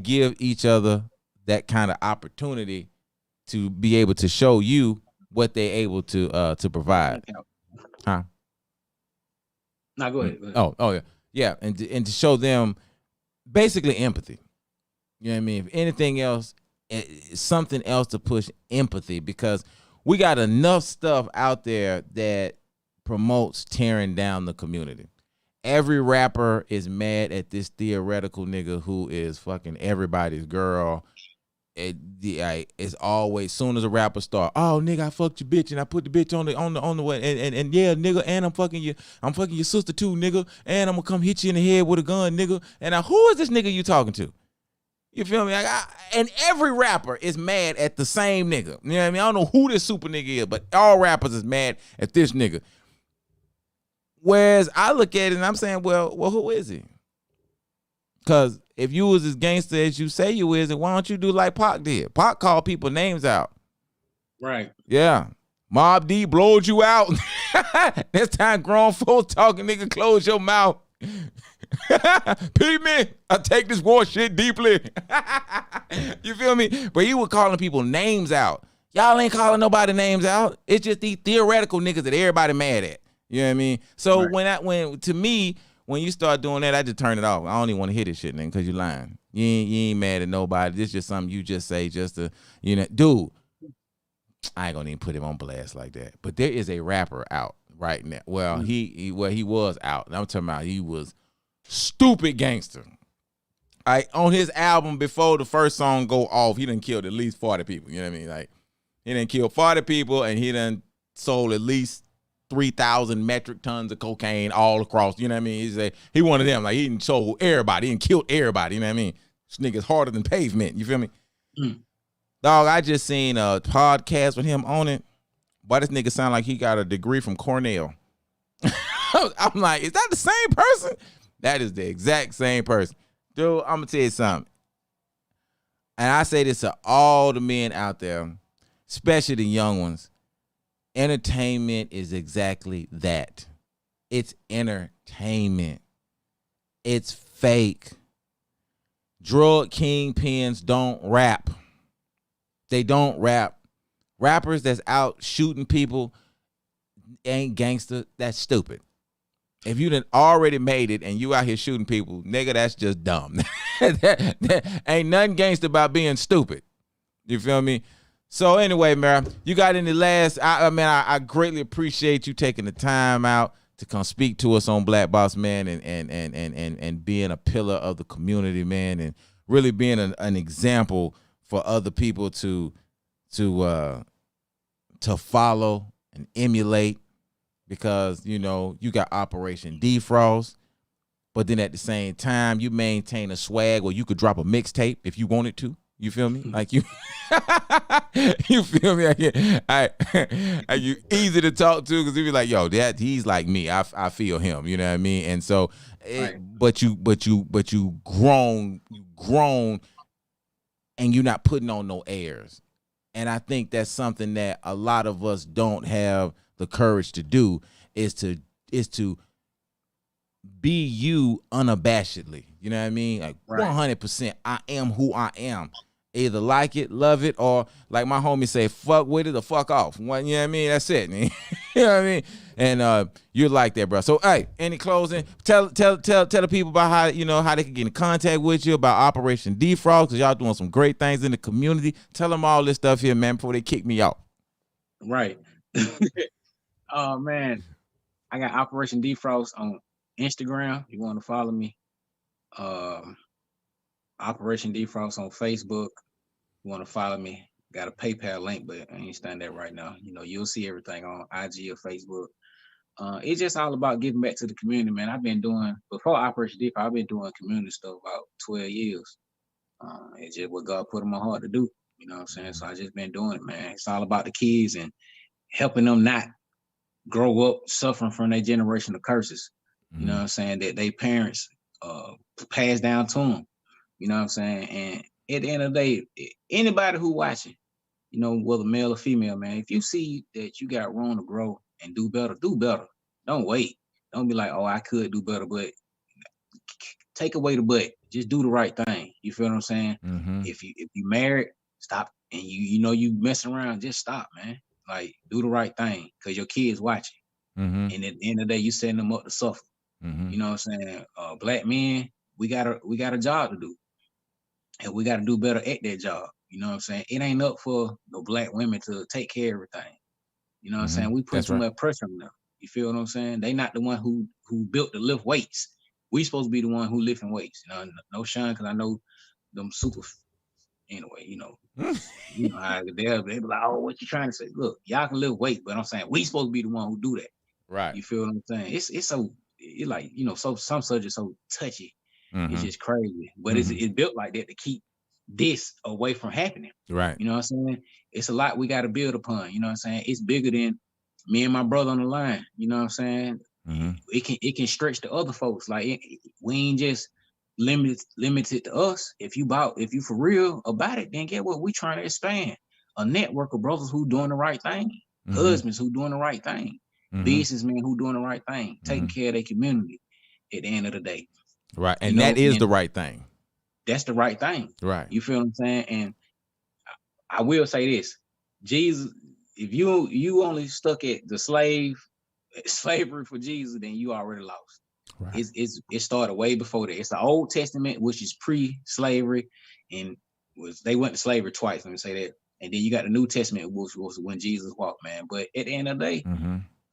give each other that kind of opportunity to be able to show you what they're able to provide. Huh? No, go ahead. Oh yeah, and to show them basically empathy. You know what I mean? If anything else, something else to push empathy, because we got enough stuff out there that promotes tearing down the community. Every rapper is mad at this theoretical nigga who is fucking everybody's girl. It's always, soon as a rapper start, oh nigga, I fucked your bitch and I put the bitch on the way, and yeah nigga, and I'm fucking your sister too, nigga, and I'm gonna come hit you in the head with a gun, nigga. And now who is this nigga you talking to? You feel me? And every rapper is mad at the same nigga. You know what I mean? I don't know who this super nigga is, but all rappers is mad at this nigga. Whereas I look at it and I'm saying, well, who is he? Because if you was as gangster as you say you is, then why don't you do like Pac did? Pac called people names out. Right. Yeah. Mob D blowed you out. This time grown folks talking, nigga, close your mouth. Pity me, I take this war shit deeply. You feel me? But he was calling people names out. Y'all ain't calling nobody names out. It's just these theoretical niggas that everybody mad at. You know what I mean? So when to me, when you start doing that, I just turn it off. I don't even want to hear this shit, nigga, because you lying. You ain't mad at nobody. This just something you just say just to, dude. I ain't gonna even put him on blast like that. But there is a rapper out right now. Well, he was out. I'm talking about he was stupid gangster. On his album, before the first song go off, he done killed at least 40 people. You know what I mean? Like, he done killed 40 people, and he done sold at least 3,000 metric tons of cocaine all across. You know what I mean? He one of them. Like, he done sold everybody. He done killed everybody. You know what I mean? This nigga's harder than pavement. You feel me? Dog, I just seen a podcast with him on it. Boy, this nigga sound like he got a degree from Cornell. I'm like, is that the same person? That is the exact same person. Dude, I'm going to tell you something. And I say this to all the men out there, especially the young ones. Entertainment is exactly that. It's entertainment. It's fake. Drug kingpins don't rap. They don't rap. Rappers that's out shooting people ain't gangster. That's stupid. If you done already made it and you out here shooting people, nigga, that's just dumb. that ain't nothing gangster about being stupid. You feel me? So anyway, man, you got any last? I greatly appreciate you taking the time out to come speak to us on Black Boss, man, and being a pillar of the community, man, and really being an example for other people to follow and emulate, because you got Operation Defrost, but then at the same time you maintain a swag where you could drop a mixtape if you wanted to. You feel me? Like you, you feel me? You easy to talk to because you be like, yo, he's like me. I feel him. You know what I mean? And so, but you grown, and you're not putting on no airs. And I think that's something that a lot of us don't have the courage to do is to be you unabashedly. You know what I mean? Like 100%, I am who I am. Either like it, love it, or like my homie say, fuck with it or fuck off. You know what I mean? That's it. You know what I mean? And you're like that, bro. So, hey, any closing? Tell the people about how they can get in contact with you, about Operation Defrost, because y'all doing some great things in the community. Tell them all this stuff here, man, before they kick me out. Right. Oh man, I got Operation Defrost on Instagram. You want to follow me? Operation Defrost on Facebook. You want to follow me? Got a PayPal link, but I ain't stand that right now. You'll see everything on IG or Facebook. It's just all about giving back to the community, man. I've been doing, before Operation Defrost, I've been doing community stuff about 12 years. It's just what God put in my heart to do. You know what I'm saying? So I just been doing it, man. It's all about the kids and helping them not grow up suffering from their generational curses. You know what I'm saying? That they parents pass down to them. You know what I'm saying? And at the end of the day, anybody who watching, whether male or female, man, if you see that you got room to grow and do better, do better. Don't wait. Don't be like, oh, I could do better, but take away the but. Just do the right thing. You feel what I'm saying? If you married, stop. And you messing around, just stop, man. Like, do the right thing because your kids watching. And at the end of the day, you setting them up to suffer. You know what I'm saying? Black men, we got a job to do. And we got to do better at that job. You know what I'm saying? It ain't up for the black women to take care of everything. You know what I'm saying? We put too much pressure on them. You feel what I'm saying? They not the one who built to lift weights. We supposed to be the one who lifting weights. No shine, because I know them super. Anyway, how they be like, oh, what you trying to say? Look, y'all can lift weight, but I'm saying we supposed to be the one who do that. Right. You feel what I'm saying? It's so like so some subjects so touchy. It's just crazy, but it's built like that to keep this away from happening. Right. You know what I'm saying? It's a lot we got to build upon. You know what I'm saying? It's bigger than me and my brother on the line. You know what I'm saying? It can stretch to other folks. Like we ain't just limited to us. If you for real about it, then get what we trying to expand. A network of brothers who doing the right thing, husbands who doing the right thing, businessmen who doing the right thing, taking care of their community at the end of the day. Right. And that is the right thing. That's the right thing. Right. You feel what I'm saying? And I will say this. Jesus, if you only stuck at the slavery for Jesus, then you already lost. Right. It started way before that. It's the Old Testament, which is pre-slavery, and they went to slavery twice, let me say that. And then you got the New Testament, which was when Jesus walked, man. But at the end of the day,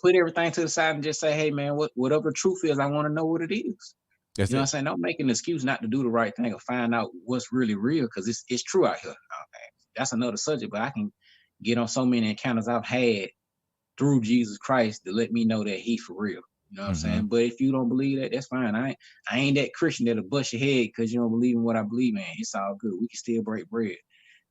put everything to the side and just say, hey, man, whatever the truth is, I want to know what it is. What I'm saying? Don't make an excuse not to do the right thing or find out what's really real, because it's true out here. Okay. That's another subject, but I can get on so many encounters I've had through Jesus Christ to let me know that he's for real. You know what I'm saying? But if you don't believe that, that's fine. I ain't that Christian that'll bust your head because you don't believe in what I believe in. It's all good. We can still break bread.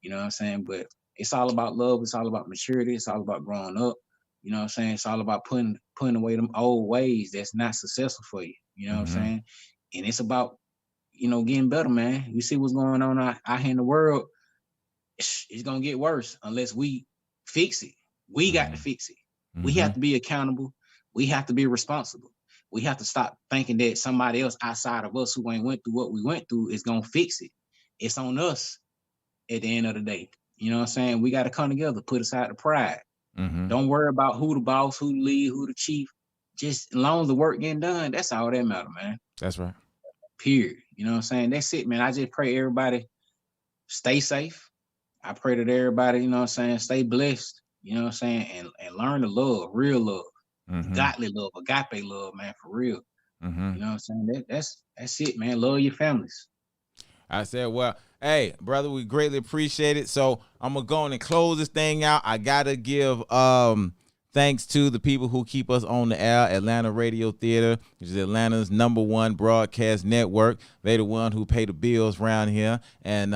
You know what I'm saying? But it's all about love. It's all about maturity. It's all about growing up. You know what I'm saying? It's all about putting away them old ways that's not successful for you. You know what I'm saying? And it's about, getting better, man. You see what's going on out here in the world. It's going to get worse unless we fix it. We got to fix it. We have to be accountable. We have to be responsible. We have to stop thinking that somebody else outside of us who ain't went through what we went through is going to fix it. It's on us at the end of the day. You know what I'm saying? We got to come together, put aside the pride. Don't worry about who the boss, who the lead, who the chief. Just as long as the work getting done, that's all that matter, man. That's right. Period. You know what I'm saying? That's it, man. I just pray everybody stay safe. I pray that everybody, you know what I'm saying, stay blessed, you know what I'm saying, and learn to love, real love, godly love, agape love, man, for real. You know what I'm saying? That's it, man. Love your families. I said, well, hey, brother, we greatly appreciate it. So I'm going to go on and close this thing out. I got to give thanks to the people who keep us on the air, Atlanta Radio Theater, which is Atlanta's #1 broadcast network. They the one who pay the bills around here. And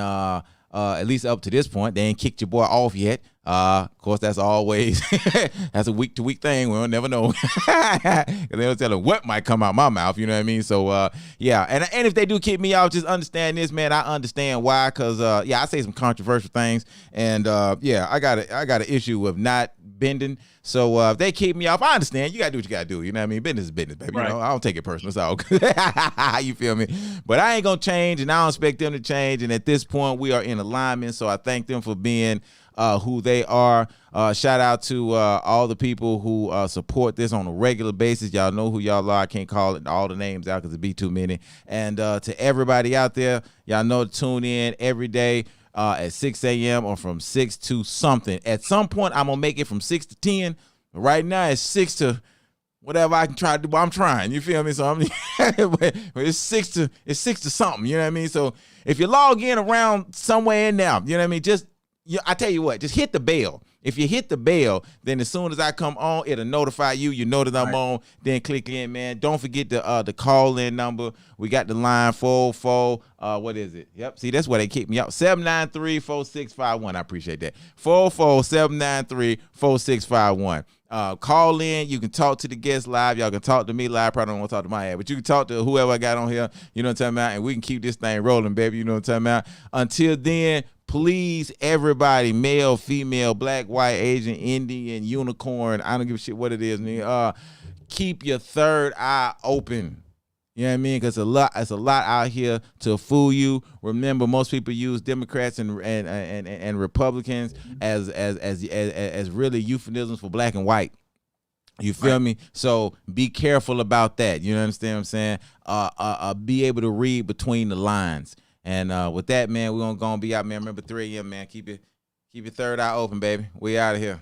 at least up to this point. They ain't kicked your boy off yet. Of course, that's always that's a week-to-week thing. We'll never know. They'll tell them what might come out my mouth. You know what I mean? So yeah, and if they do kick me off, just understand this, man. I understand why, cause I say some controversial things, and yeah, I got an issue with not bending. So if they keep me off, I understand. You gotta do what you gotta do. You know what I mean? Business is business, baby. Right. You know, I don't take it personal. It's all good. You feel me? But I ain't gonna change, and I don't expect them to change. And at this point, we are in alignment. So I thank them for being who they are. Shout out to all the people who support this on a regular basis. Y'all know who y'all are. I can't call it all the names out because it'd be too many. And to everybody out there, y'all know to tune in every day. At 6 a.m. or from 6 to something. At some point, I'm going to make it from 6 to 10. Right now, it's 6 to whatever I can try to do. I'm trying. You feel me? So it's 6 to something. You know what I mean? So if you log in around somewhere in there, you know what I mean? I tell you what, just hit the bell. If you hit the bell, then as soon as I come on, it'll notify you. You know that I'm on. Then click in, man. Don't forget the call-in number. We got the line 404. What is it? Yep. See, that's where they kick me out. 793-4651. I appreciate that. 44793-4651. Call in. You can talk to the guests live. Y'all can talk to me live. Probably don't want to talk to my ass, but you can talk to whoever I got on here. You know what I'm talking about? And we can keep this thing rolling, baby. You know what I'm talking about? Until then, please, everybody, male, female, black, white, Asian, Indian, unicorn, I don't give a shit what it is, man. Keep your third eye open. You know what I mean? Because it's a lot out here to fool you. Remember, most people use Democrats and Republicans as really euphemisms for black and white. You feel me? So be careful about that. You understand what I'm saying? Be able to read between the lines. And with that, man, we're gonna be out, man. Remember 3 a.m., man. Keep your third eye open, baby. We out of here.